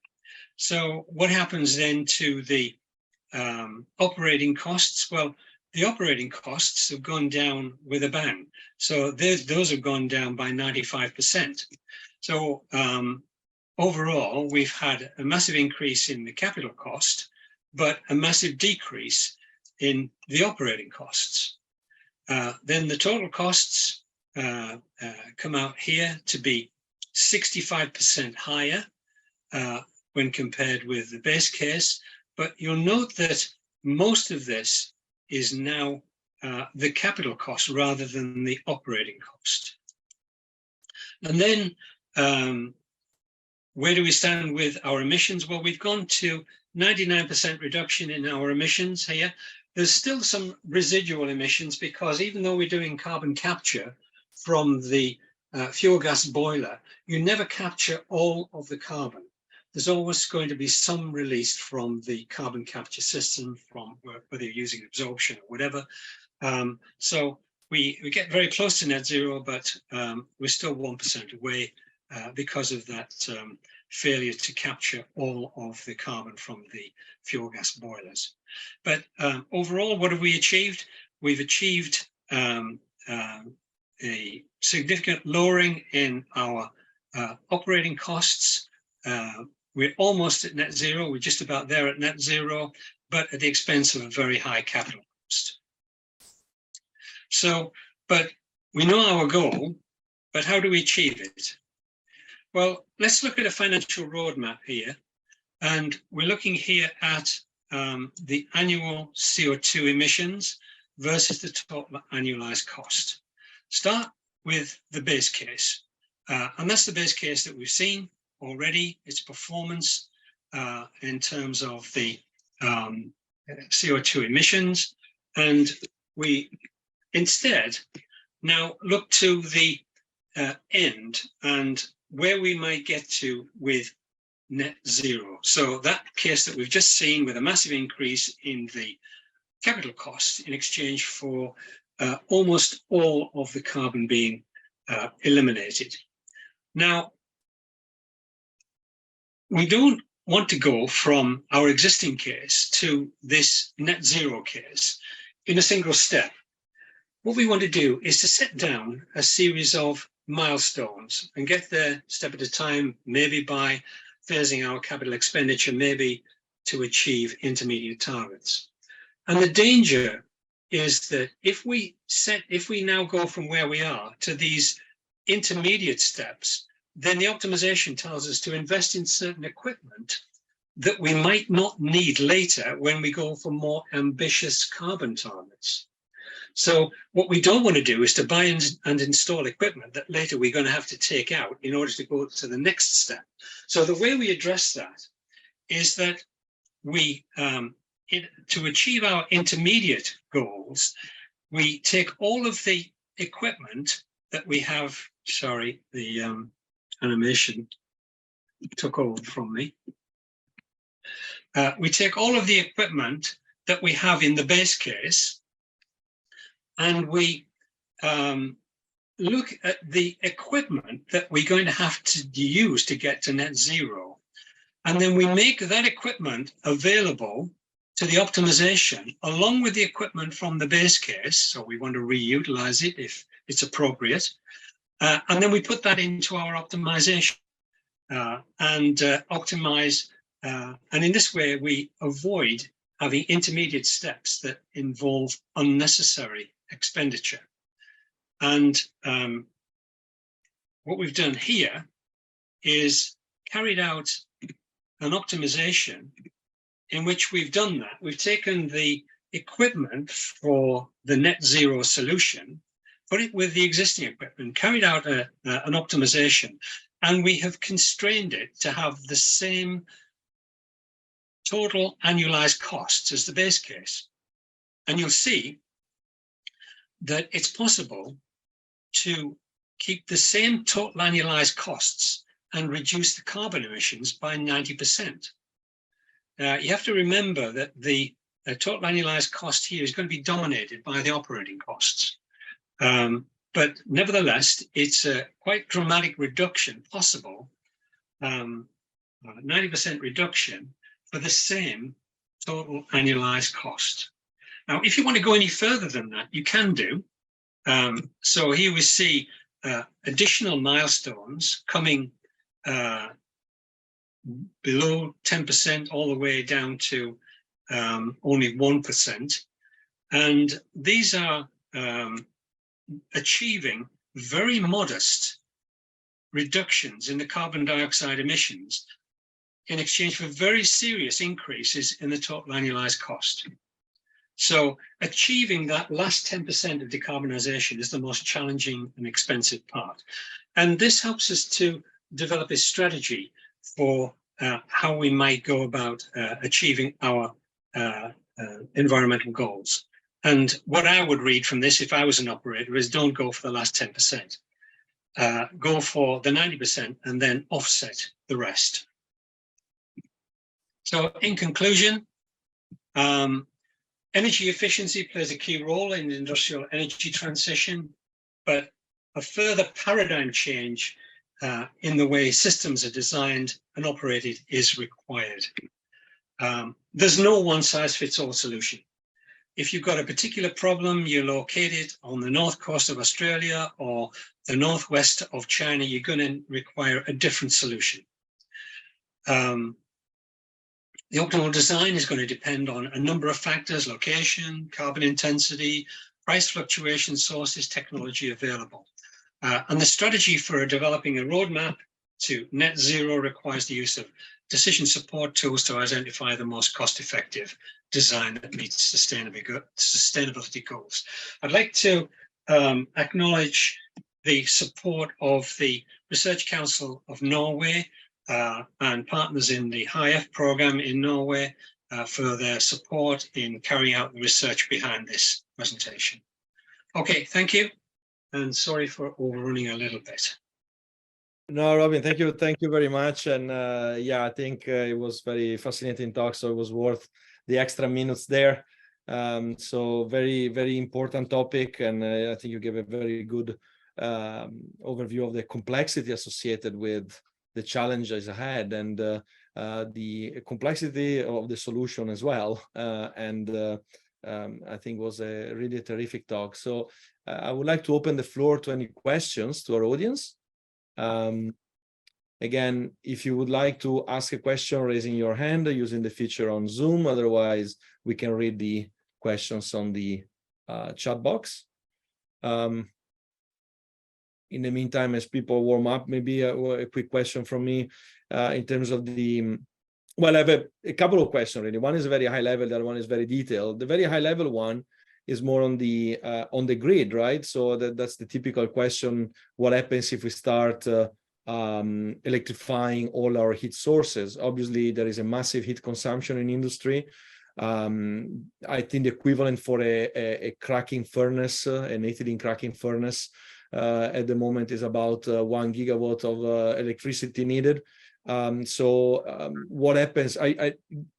So what happens then to the operating costs? Well, the operating costs have gone down with a bang. So those have gone down by 95%. So overall, we've had a massive increase in the capital cost, but a massive decrease in the operating costs. Then the total costs come out here to be 65% higher when compared with the base case. But you'll note that most of this is now the capital cost rather than the operating cost. And then where do we stand with our emissions? Well, we've gone to 99% reduction in our emissions here. There's still some residual emissions because even though we're doing carbon capture from the fuel gas boiler, you never capture all of the carbon. There's always going to be some released from the carbon capture system, from whether you're using absorption or whatever. So we get very close to net zero, but we're still 1% away because of that failure to capture all of the carbon from the fuel gas boilers. But overall, what have we achieved? We've achieved a significant lowering in our operating costs. We're almost at net zero. We're just about there at net zero, but at the expense of a very high capital cost. So, but we know our goal, but how do we achieve it? Well, let's look at a financial roadmap here. And we're looking here at the annual CO2 emissions versus the total annualized cost. Start with the base case. And that's the base case that we've seen already, its performance in terms of the CO2 emissions. And we instead now look to the end and where we might get to with net zero. So that case that we've just seen with a massive increase in the capital cost in exchange for almost all of the carbon being eliminated. Now, we don't want to go from our existing case to this net zero case in a single step. What we want to do is to set down a series of milestones and get there step at a time, maybe by phasing our capital expenditure, maybe to achieve intermediate targets. And the danger is that if we now go from where we are to these intermediate steps, then the optimization tells us to invest in certain equipment that we might not need later when we go for more ambitious carbon targets. So what we don't want to do is to buy and install equipment that later we're going to have to take out in order to go to the next step. So the way we address that is that we, to achieve our intermediate goals, we take all of the equipment that we have. Sorry, the animation took over from me. We take all of the equipment that we have in the base case, and we look at the equipment that we're going to have to use to get to net zero. And then we make that equipment available to the optimization along with the equipment from the base case. So we want to reutilize it if it's appropriate. And then we put that into our optimization and optimize. And in this way, we avoid having intermediate steps that involve unnecessary expenditure. And what we've done here is carried out an optimization in which we've done that. We've taken the equipment for the net zero solution, put it with the existing equipment, carried out an optimization, and we have constrained it to have the same total annualized costs as the base case. And you'll see that it's possible to keep the same total annualized costs and reduce the carbon emissions by 90%. You have to remember that the total annualized cost here is going to be dominated by the operating costs. But nevertheless, it's a quite dramatic reduction possible, 90% reduction for the same total annualized cost. Now, if you want to go any further than that, you can do. So here we see additional milestones coming below 10% all the way down to only 1%. And these are achieving very modest reductions in the carbon dioxide emissions in exchange for very serious increases in the total annualized cost. So achieving that last 10% of decarbonization is the most challenging and expensive part. And this helps us to develop a strategy for how we might go about achieving our environmental goals. And what I would read from this, if I was an operator, is don't go for the last 10%. Go for the 90% and then offset the rest. So in conclusion, energy efficiency plays a key role in the industrial energy transition, but a further paradigm change in the way systems are designed and operated is required. There's no one-size-fits-all solution. If you've got a particular problem, you're located on the north coast of Australia or the northwest of China, you're going to require a different solution. The optimal design is going to depend on a number of factors: location, carbon intensity, price fluctuation, sources, technology available. And the strategy for developing a roadmap to net zero requires the use of decision support tools to identify the most cost-effective design that meets sustainability goals. I'd like to acknowledge the support of the Research Council of Norway and partners in the HEDH program in Norway for their support in carrying out the research behind this presentation. Okay, thank you. And sorry for overrunning a little bit. No, Robin, thank you very much. And yeah, I think it was very fascinating talk, so it was worth the extra minutes there. So very, very important topic, and I think you gave a very good overview of the complexity associated with the challenges ahead and the complexity of the solution as well. I think was a really terrific talk. So I would like to open the floor to any questions to our audience. Again, if you would like to ask a question, raising your hand using the feature on Zoom. Otherwise, we can read the questions on the chat box. In the meantime, as people warm up, maybe a quick question from me in terms of the, well, I have a couple of questions really. One is very high level, the other one is very detailed. The very high level one is more on the grid, right? So that's the typical question: what happens if we start electrifying all our heat sources? Obviously, there is a massive heat consumption in industry. I think the equivalent for a cracking furnace, an ethylene cracking furnace, at the moment is about 1 gigawatt of electricity needed. What happens?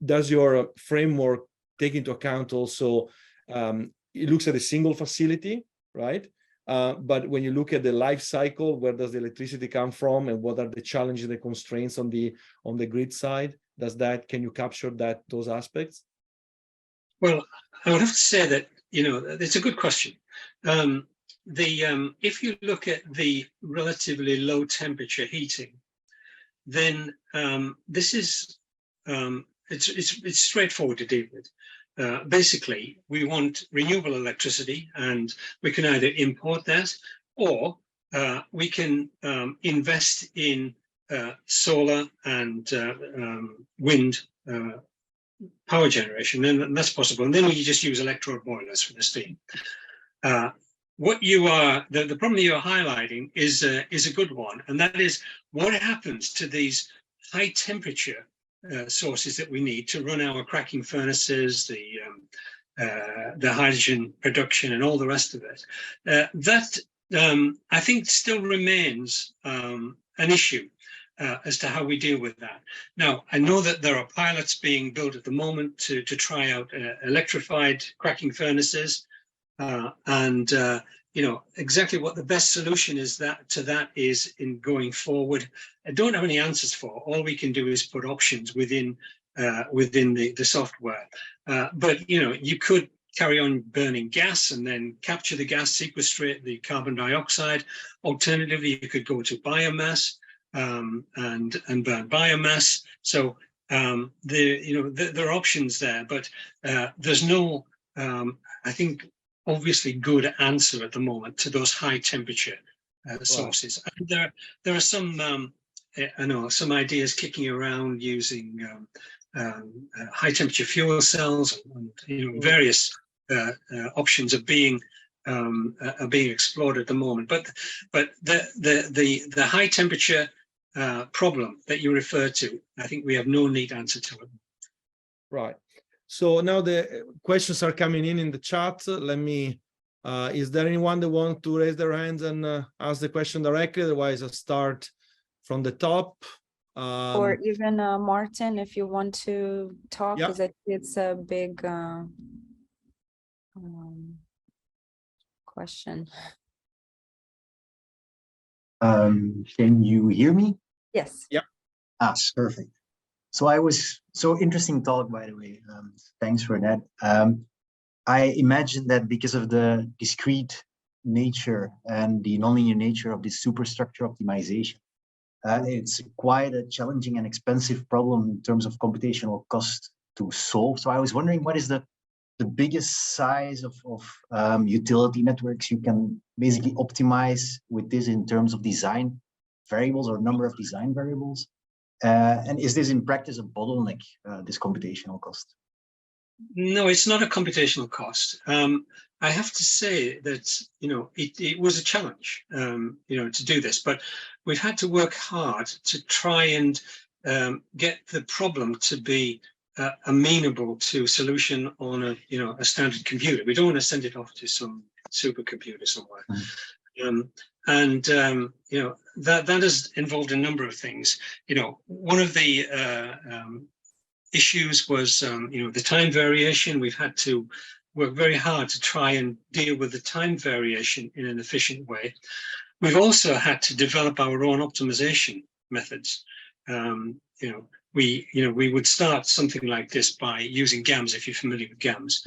Does your framework take into account also? It looks at a single facility, right? But when you look at the life cycle, where does the electricity come from, and what are the challenges, the constraints on the grid side? Can you capture those aspects? Well, I would have to say that, it's a good question. If you look at the relatively low temperature heating, then this is it's straightforward to deal with. Basically, we want renewable electricity, and we can either import that, or we can invest in solar and wind power generation, and that's possible. And then we just use electrode boilers for the steam. The problem you're highlighting is a good one, and that is what happens to these high temperature sources that we need to run our cracking furnaces, the hydrogen production, and all the rest of it. That I think still remains an issue as to how we deal with that. Now, I know that there are pilots being built at the moment to try out electrified cracking furnaces, and exactly what the best solution is to that is in going forward, I don't have any answers for. All we can do is put options within the software. But you could carry on burning gas and then capture the gas, sequestrate the carbon dioxide. Alternatively, you could go to biomass and burn biomass. So there are options there, but there's no, I think, obviously good answer at the moment to those high temperature sources. And there are some some ideas kicking around using high temperature fuel cells, and various options are being explored at the moment. But the high temperature problem that you refer to, I think we have no neat answer to it. Right. So now the questions are coming in the chat. Let me, is there anyone that wants to raise their hands and ask the question directly? Otherwise, I'll start from the top. Or even Martin, if you want to talk, Yeah. because it's a big question. Can you hear me? Yes. Yeah. Perfect. So interesting talk, by the way. Thanks for that. I imagine that because of the discrete nature and the nonlinear nature of this superstructure optimization, it's quite a challenging and expensive problem in terms of computational cost to solve. So I was wondering, what is the biggest size of utility networks you can basically optimize with this in terms of design variables or number of design variables? And is this in practice a bottleneck, this computational cost? No, it's not a computational cost. I have to say that, it was a challenge, to do this, but we've had to work hard to try and get the problem to be amenable to solution on a standard computer. We don't want to send it off to some supercomputer somewhere. That has involved a number of things. One of the issues was, the time variation. We've had to work very hard to try and deal with the time variation in an efficient way. We've also had to develop our own optimization methods. We would start something like this by using GAMS, if you're familiar with GAMS.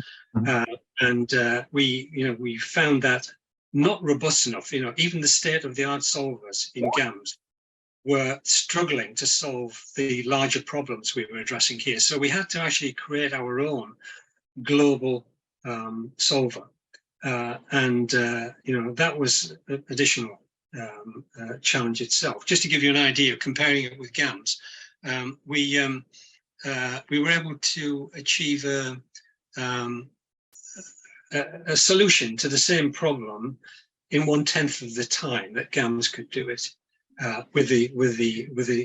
We found that not robust enough. Even the state-of-the-art solvers in GAMS were struggling to solve the larger problems we were addressing here. So we had to actually create our own global solver. That was an additional challenge itself. Just to give you an idea of comparing it with GAMS, we were able to achieve a a solution to the same problem in 1/10 of the time that GAMS could do it with the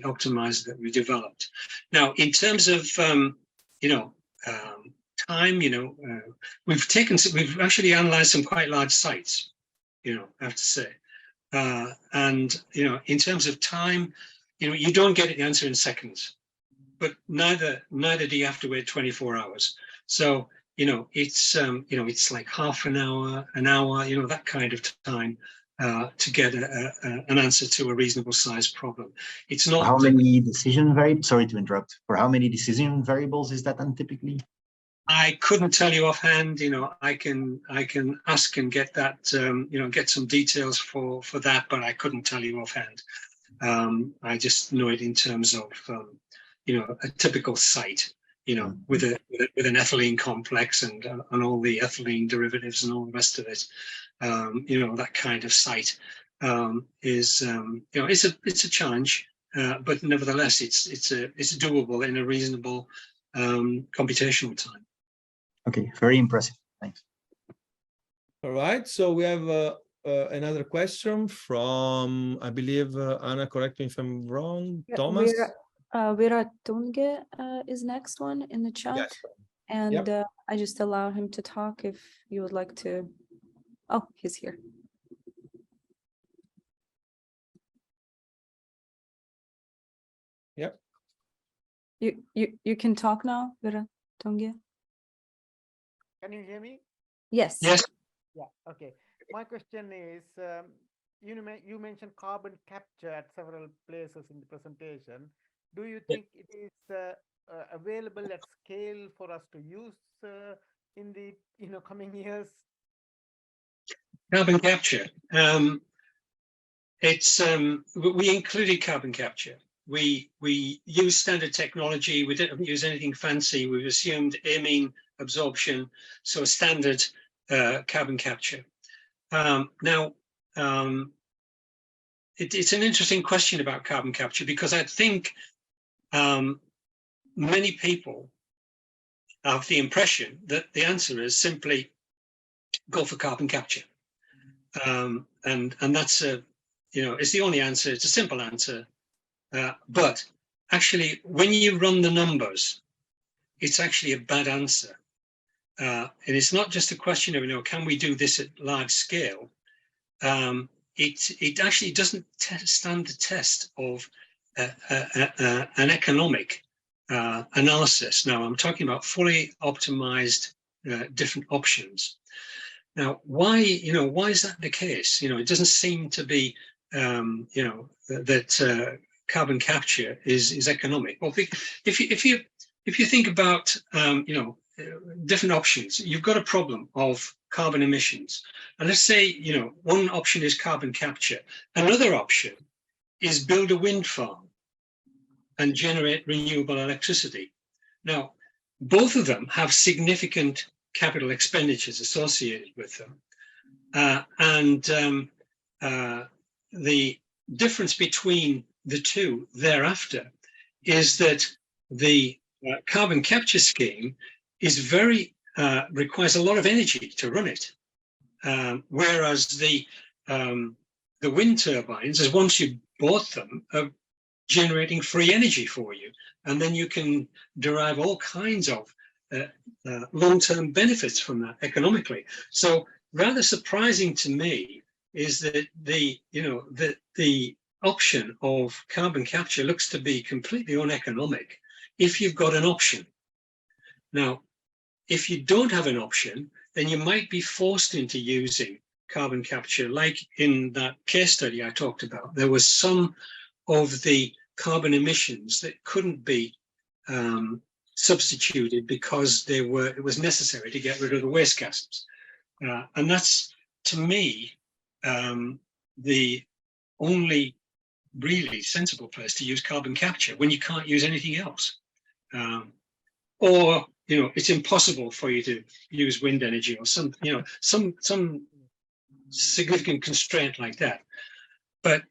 optimizer that we developed. Now, in terms of time, we've actually analyzed some quite large sites, I have to say, and in terms of time, you don't get the answer in seconds, but neither do you have to wait 24 hours. So it's like half an hour, that kind of time to get an answer to a reasonable sized problem. It's not. How many decision variables? Sorry to interrupt. For how many decision variables is that then typically? I couldn't tell you offhand. I can ask and get that. Get some details for that, but I couldn't tell you offhand. I just know it in terms of a typical site. With an ethylene complex and all the ethylene derivatives and all the rest of it, that kind of site is it's a challenge, but nevertheless it's doable in a reasonable computational time. Okay, very impressive. Thanks. All right, so we have another question from, I believe, Anna, correct me if I'm wrong, Thomas? Vera Tunge is next one in the chat. Yes. And Yep. I just allow him to talk if you would like to. Oh, he's here. Yep. You can talk now, Vera Tunge. Can you hear me? Yes. Yes. Yeah, okay. My question is, you mentioned carbon capture at several places in the presentation. Do you think it is available at scale for us to use in the coming years? Carbon capture. We included carbon capture. We use standard technology. We didn't use anything fancy. We've assumed amine absorption, so standard carbon capture. Now, it's an interesting question about carbon capture, because I think many people have the impression that the answer is simply go for carbon capture, and that's it's the only answer. It's a simple answer, but actually, when you run the numbers, it's actually a bad answer, and it's not just a question of can we do this at large scale. It actually doesn't stand the test of an economic analysis. Now, I'm talking about fully optimized different options. Now, why is that the case? It doesn't seem to be that carbon capture is economic. Well, if you think about different options, you've got a problem of carbon emissions, and let's say one option is carbon capture. Another option is build a wind farm and generate renewable electricity. Now, both of them have significant capital expenditures associated with them, and the difference between the two thereafter is that the carbon capture scheme is requires a lot of energy to run it, whereas the wind turbines, as once you bought them, are generating free energy for you, and then you can derive all kinds of long-term benefits from that economically. So rather surprising to me is that the option of carbon capture looks to be completely uneconomic if you've got an option. Now, if you don't have an option, then you might be forced into using carbon capture. Like in that case study I talked about, there was some of the carbon emissions that couldn't be substituted because it was necessary to get rid of the waste gases. And that's, to me, the only really sensible place to use carbon capture when you can't use anything else. Or it's impossible for you to use wind energy or some significant constraint like that. But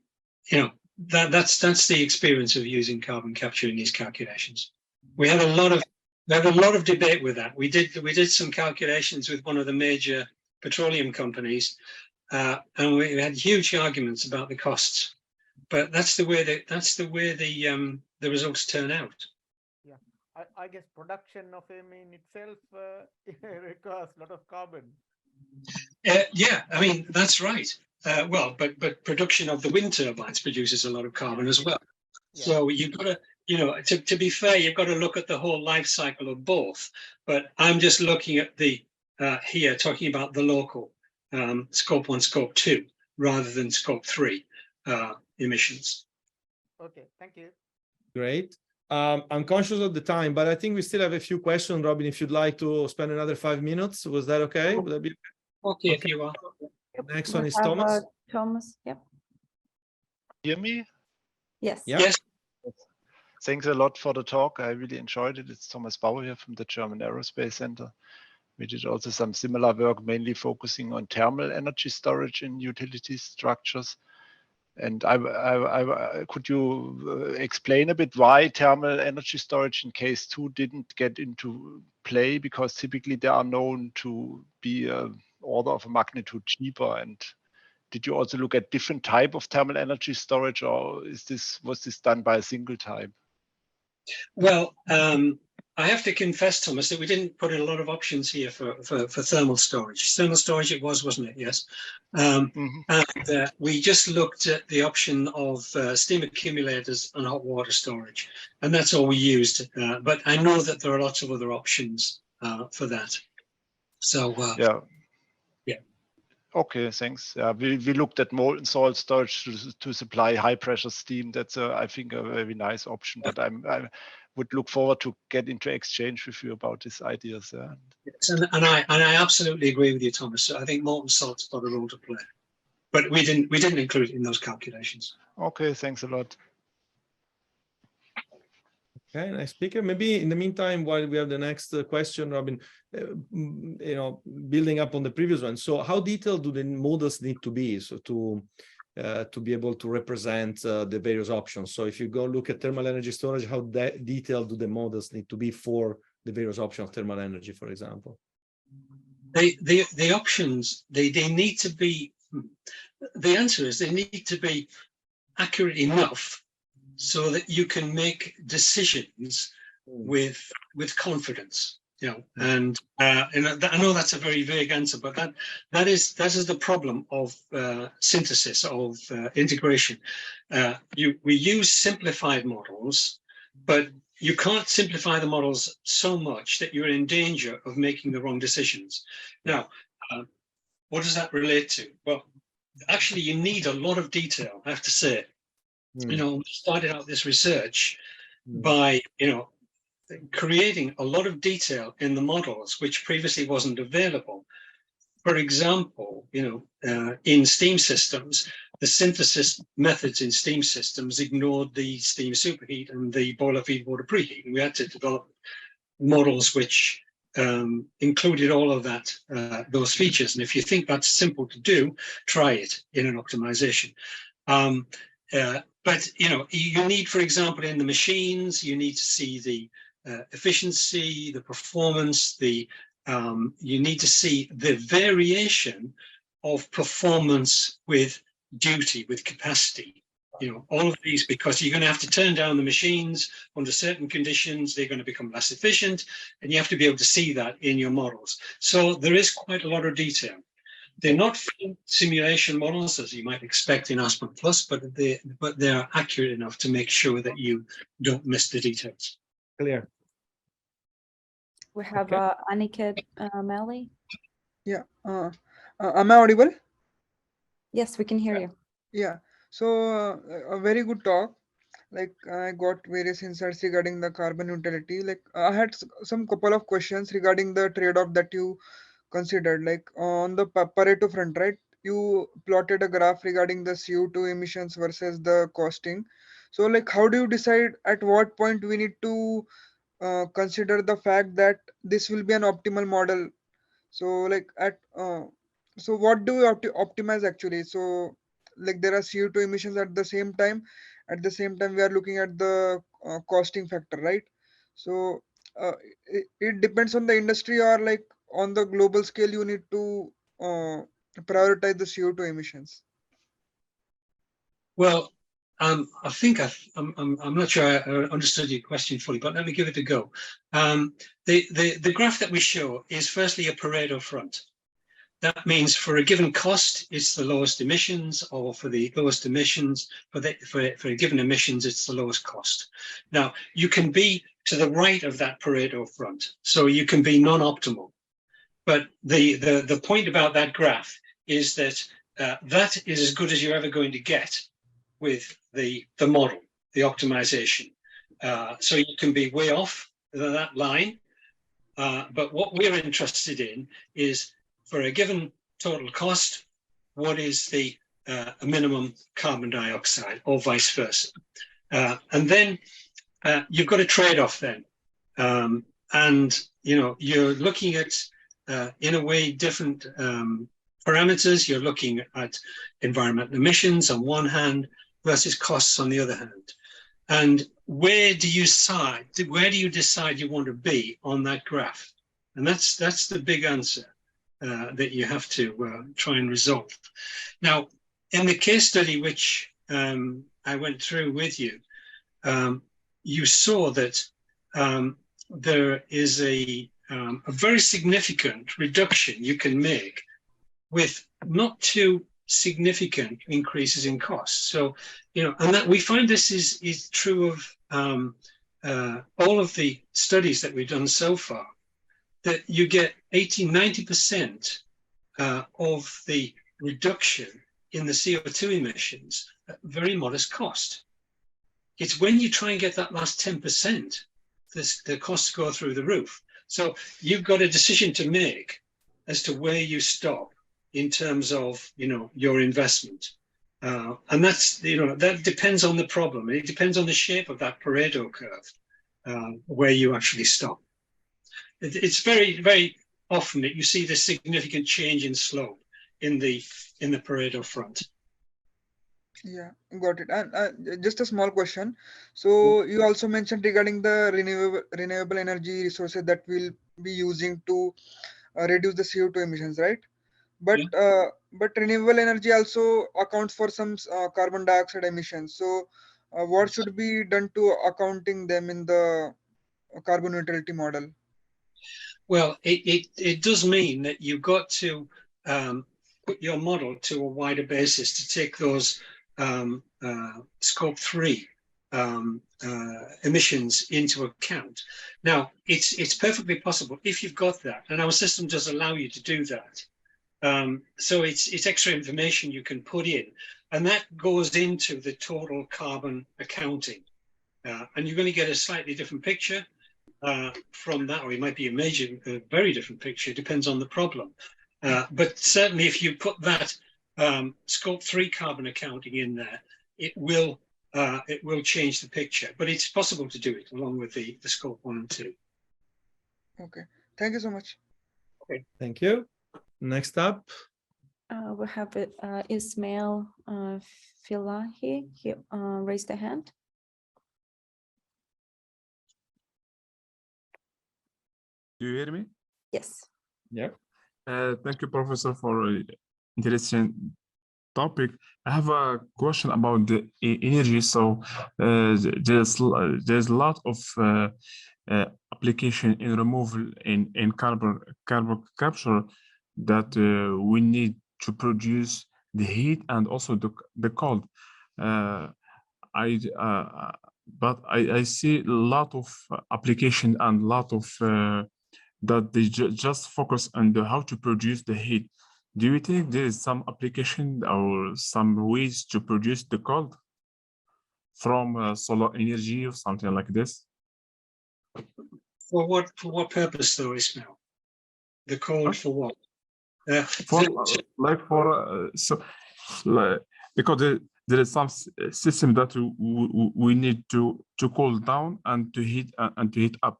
that's the experience of using carbon capture in these calculations. We have a lot of We had a lot of debate with that. We did some calculations with one of the major petroleum companies, and we had huge arguments about the costs. But that's the way the results turn out. Yeah, I guess production of amine itself requires a lot of carbon. Yeah, I mean that's right. Well, but production of the wind turbines produces a lot of carbon as well. Yeah. So you've got to, to be fair, you've got to look at the whole life cycle of both. But I'm just looking at the here talking about the local scope 1, scope 2, rather than scope 3 emissions. Okay, thank you. Great. I'm conscious of the time, but I think we still have a few questions, Robin, if you'd like to spend another 5 minutes. Was that okay? Would that be Okay, if Okay. you are. Next We one is have, Thomas. Thomas, yep. Hear me? Yes. Yeah. Yes. Thanks a lot for the talk. I really enjoyed it. It's Thomas Bauer here from the German Aerospace Center. We did also some similar work, mainly focusing on thermal energy storage in utility structures. And could you explain a bit why thermal energy storage in case 2 didn't get into play? Because typically they are known to be an order of a magnitude cheaper. And did you also look at different type of thermal energy storage, or was this done by a single type? Well, I have to confess, Thomas, that we didn't put in a lot of options here for thermal storage. Thermal storage it was, wasn't it? Yes. And we just looked at the option of steam accumulators and hot water storage. And that's all we used. But I know that there are lots of other options for that. So, yeah. Yeah. Okay, thanks. We looked at molten salt storage to supply high pressure steam. That's I think a very nice option. But I would look forward to get into exchange with you about these ideas. Yes, and I absolutely agree with you, Thomas. I think molten salt's got a role to play, but we didn't include it in those calculations. Okay, thanks a lot. Okay, nice speaker. Maybe in the meantime, while we have the next question, Robin, building up on the previous one. So how detailed do the models need to be to be able to represent the various options? So if you go look at thermal energy storage, how detailed do the models need to be for the various options of thermal energy, for example? The options, they need to be, the answer is they need to be accurate enough so that you can make decisions with confidence, and I know that's a very vague answer, but that is the problem of synthesis, of integration. We use simplified models, but you can't simplify the models so much that you're in danger of making the wrong decisions. Now, what does that relate to? Well, actually, you need a lot of detail, I have to say. We started out this research by, creating a lot of detail in the models, which previously wasn't available. For example, in steam systems, the synthesis methods in steam systems ignored the steam superheat and the boiler feed water preheat. And we had to develop models which included all of that, those features. And if you think that's simple to do, try it in an optimization. But you need, for example, in the machines, you need to see the efficiency, the performance, you need to see the variation of performance with duty, with capacity. All of these, because you're going to have to turn down the machines under certain conditions, they're going to become less efficient, and you have to be able to see that in your models. So there is quite a lot of detail. They're not full simulation models, as you might expect in Aspen Plus, but they are accurate enough to make sure that you don't miss the details. Clear. We have Aniket Mali. Yeah. Am I audible? Yes, we can hear you. Yeah. So a very good talk. Like I got various insights regarding the carbon neutrality. Like I had some couple of questions regarding the trade-off that you considered. Like on the Pareto front, right? You plotted a graph regarding the CO2 emissions versus the costing. So like, how do you decide at what point we need to consider the fact that this will be an optimal model? So like so what do we optimize actually? So like there are CO2 emissions at the same time. At the same time, we are looking at the costing factor, right? So it depends on the industry, or like on the global scale you need to prioritize the CO2 emissions? Well, I think I'm not sure I understood your question fully, but let me give it a go. The graph that we show is firstly a Pareto front. That means for a given cost, it's the lowest emissions, or for the lowest emissions, for a given emissions, it's the lowest cost. Now, you can be to the right of that Pareto front, so you can be non-optimal. But the point about that graph is that that is as good as you're ever going to get with the model, the optimization. So you can be way off that line. But what we're interested in is, for a given total cost, what is the minimum carbon dioxide, or vice versa. And then you've got a trade-off then. And you're looking at, in a way, different parameters. You're looking at environmental emissions on one hand versus costs on the other hand. And where do you decide you want to be on that graph? And that's the big answer that you have to try and resolve. Now, in the case study which I went through with you, you saw that there is a very significant reduction you can make with not too significant increases in costs. So, and that we find this is true of all of the studies that we've done so far, that you get 80–90% of the reduction in the CO2 emissions at very modest cost. It's when you try and get that last 10%, the costs go through the roof. So you've got a decision to make as to where you stop in terms of your investment, and that's that depends on the problem. It depends on the shape of that Pareto curve, where you actually stop. It's very, very often that you see this significant change in slope in the Pareto front. Yeah, got it. And just a small question. So you also mentioned regarding the renewable energy resources that we'll be using to reduce the CO2 emissions, right? But but renewable energy also accounts for some carbon dioxide emissions. So what should be done to accounting them in the carbon neutrality model? Well, it does mean that you've got to put your model to a wider basis to take those scope 3 emissions into account. Now, it's perfectly possible if you've got that, and our system does allow you to do that. So it's extra information you can put in, and that goes into the total carbon accounting. And you're going to get a slightly different picture from that, or it might be a very different picture, depends on the problem. But certainly if you put that scope 3 carbon accounting in there, it will change the picture, but it's possible to do it along with the scope 1 and 2. Okay, thank you so much. Okay. Thank you. Next up. We have Ismail Filahi. He raised a hand. Do you hear me? Yes. Yeah. Thank you, Professor, for interesting topic. I have a question about the energy. So there's a lot of application in removal in carbon capture that we need to produce the heat and also the cold. But I see a lot of application and a lot of that they just focus on how to produce the heat. Do you think there is some application or some ways to produce the cold from solar energy or something like this? For what purpose though, Ismail? The cold for what? Because there is some system that we need to cool down and to heat up.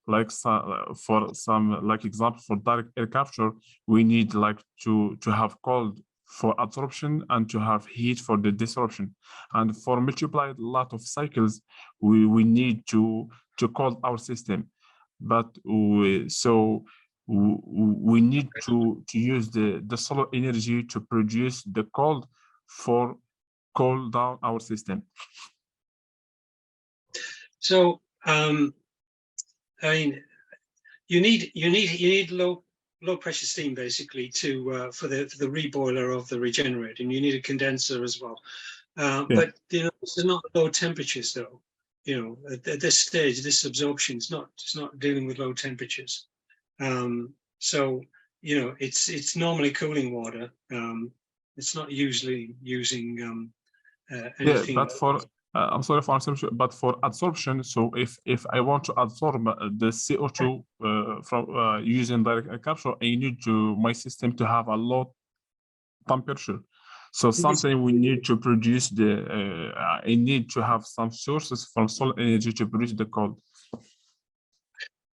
Like for some example, for direct air capture, we need to have cold for absorption and to have heat for the disruption. And for multiplied lot of cycles, we need to cool our system. but we need to use the solar energy to produce the cold for cool down our system. So I mean, you need low pressure steam basically to for the reboiler of the regenerator, and you need a condenser as well. But you know, it's not low temperatures though. You know, at this stage, this absorption is not dealing with low temperatures. So you know, it's normally cooling water. It's not usually using anything. Yeah, but for I'm sorry for absorption, but for absorption, so if I want to absorb the CO2 from using direct air capture, I need my system to have a low temperature. So something we need to produce I need to have some sources from solar energy to produce the cold.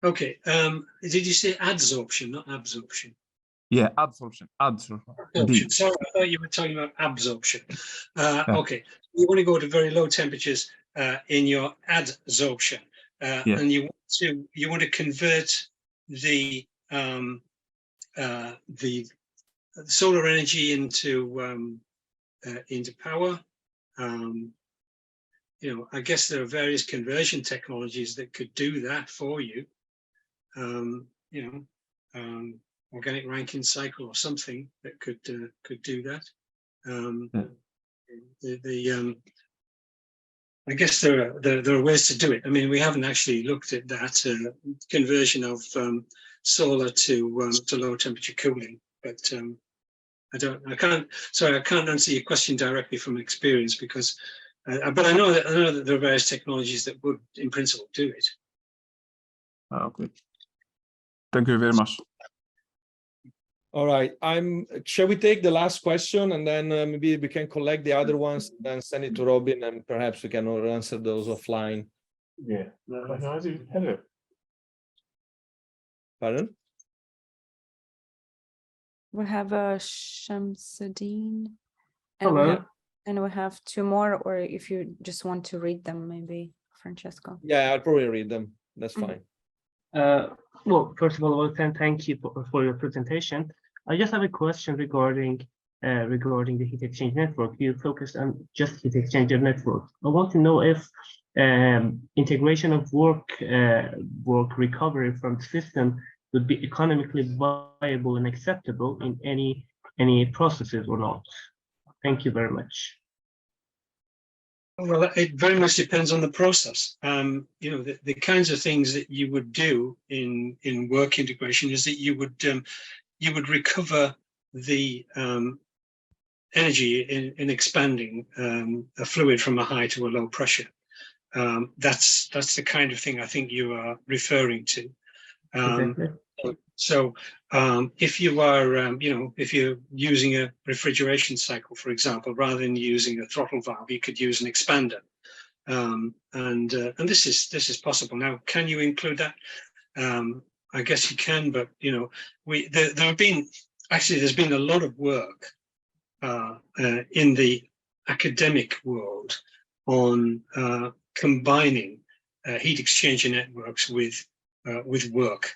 Okay. Did you say adsorption, not absorption? Yeah, absorption. Absorption. Sorry, I thought you were talking about absorption. Okay, you want to go to very low temperatures in your adsorption, and you want to convert the solar energy into power. You know, I guess there are various conversion technologies that could do that for you. You know. Organic Rankine cycle or something that could do that. I guess there are ways to do it. I mean, we haven't actually looked at that conversion of solar to low temperature cooling, but I can't answer your question directly from experience because, but I know that there are various technologies that would, in principle, do it. Okay. Thank you very much. All right, shall we take the last question and then maybe we can collect the other ones and then send it to Robin and perhaps we can answer those offline. Yeah. Hello. Pardon? We have Shamsuddin. Hello. And we have two more, or if you just want to read them, maybe Francesco. Yeah, I'll probably read them. That's fine. Well, first of all, I can thank you for your presentation. I just have a question regarding the heat exchange network. You focused on just heat exchanger network. I want to know if integration of work recovery from the system would be economically viable and acceptable in any processes or not. Thank you very much. Well, it very much depends on the process. You know, the kinds of things that you would do in work integration is that you would recover the energy in expanding a fluid from a high to a low pressure. That's the kind of thing I think you are referring to. Exactly. So if you are, you know, if you're using a refrigeration cycle, for example, rather than using a throttle valve, you could use an expander. And this is possible. Now, can you include that? I guess you can, but you know, there's been a lot of work in the academic world on combining heat exchanger networks with work.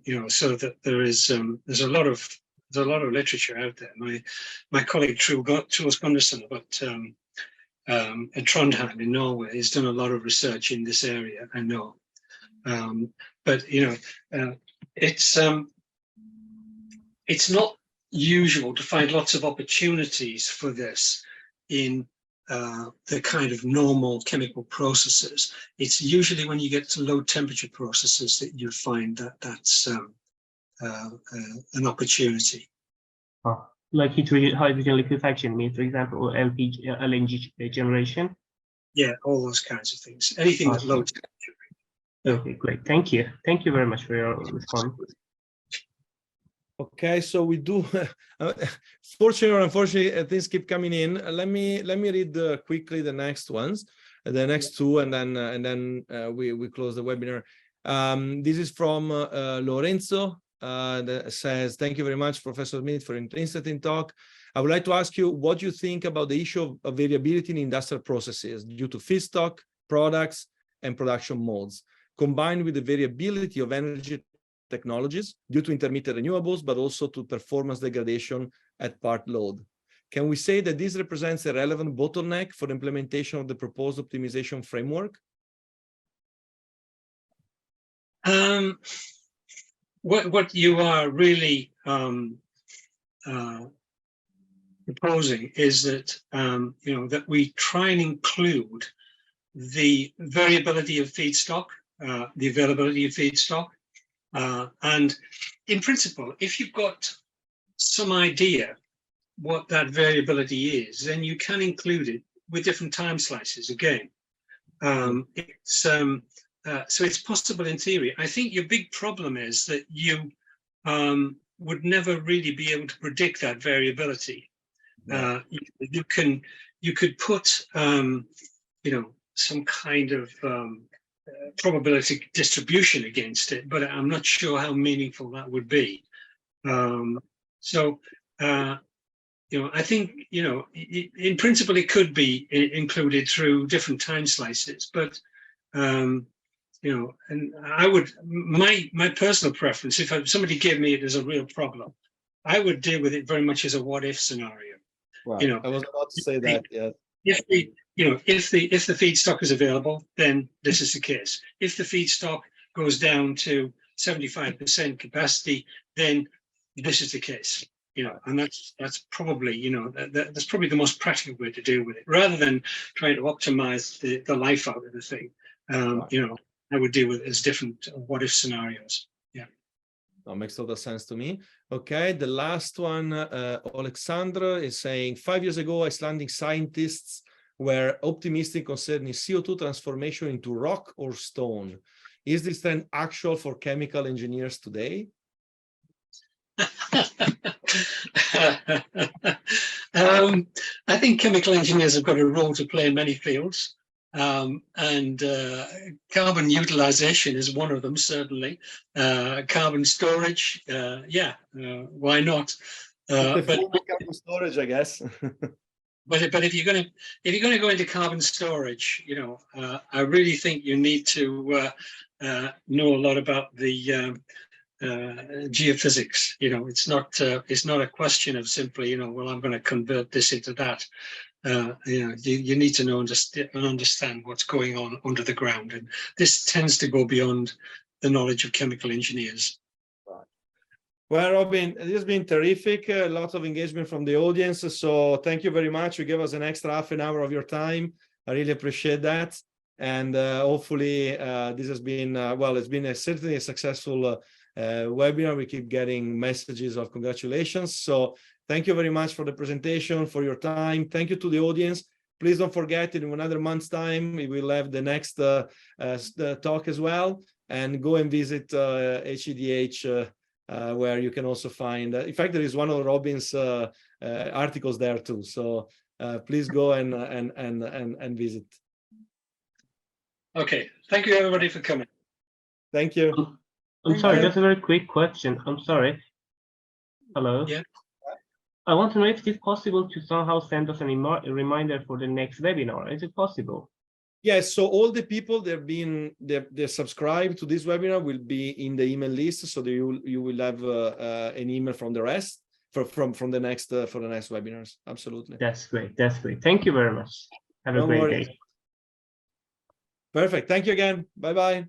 You know, so that there's a lot of literature out there. My colleague Truls Gundersen at Trondheim in Norway has done a lot of research in this area. I know, but you know, it's not usual to find lots of opportunities for this in the kind of normal chemical processes. It's usually when you get to low temperature processes that you find that's an opportunity. Oh, like hydrogen liquefaction means, for example, or LNG generation. Yeah, all those kinds of things. Anything at low temperature. Okay, great. Thank you. Thank you very much for your response. Okay, so we do. Fortunately or unfortunately, things keep coming in. Let me read quickly the next ones, the next two, and then we close the webinar. This is from Lorenzo. That says, "Thank you very much, Professor Smith, for an interesting talk. I would like to ask you what you think about the issue of variability in industrial processes due to feedstock, products, and production modes. combined with the variability of energy technologies due to intermittent renewables, but also to performance degradation at part load. Can we say that this represents a relevant bottleneck for the implementation of the proposed optimization framework? What you are really proposing is that that we try and include the variability of feedstock, the availability of feedstock, and in principle, if you've got some idea what that variability is, then you can include it with different time slices again. So it's possible in theory. I think your big problem is that you would never really be able to predict that variability. You could put some kind of probability distribution against it, but I'm not sure how meaningful that would be. I think, in principle, it could be included through different time slices, but, and I would, my personal preference, if somebody gave me it as a real problem, I would deal with it very much as a what if scenario. Right. I was about to say that, yeah. If the feedstock is available, then this is the case. If the feedstock goes down to 75% capacity, then this is the case. And that's probably, that's probably the most practical way to deal with it, rather than trying to optimize the life out of the thing. I would deal with it as different what if scenarios. Yeah. That makes total sense to me. Okay, the last one, Alexandra is saying, 5 years ago, Icelandic scientists were optimistic concerning CO2 transformation into rock or stone. Is this trend actual for chemical engineers today? I think chemical engineers have got a role to play in many fields, and carbon utilization is one of them, certainly. Carbon storage, why not? But carbon storage, I guess. But if you're going to go into carbon storage, I really think you need to know a lot about the geophysics. It's not a question of simply, well, I'm going to convert this into that. You need to know and understand what's going on under the ground, and this tends to go beyond the knowledge of chemical engineers. Well, Robin, it has been terrific. A lot of engagement from the audience. So thank you very much. You gave us an extra half an hour of your time. I really appreciate that. And hopefully this has been, it's been certainly a successful webinar. We keep getting messages of congratulations. So thank you very much for the presentation, for your time. Thank you to the audience. Please don't forget, in another month's time, we will have the next talk as well. And go and visit HEDH, where you can also find, in fact, there is one of Robin's articles there too. So please go and visit. Okay, thank you everybody for coming. Thank you. I'm sorry, just a very quick question. I'm sorry. Hello. Yeah. I want to know if it is possible to somehow send us a reminder for the next webinar. Is it possible? Yes, so all the people they're subscribed to this webinar will be in the email list, so that you will have an email from the rest from the next for the next webinars. Absolutely. That's great. That's great. Thank you very much. Have a great day. Perfect. Thank you again. Bye bye.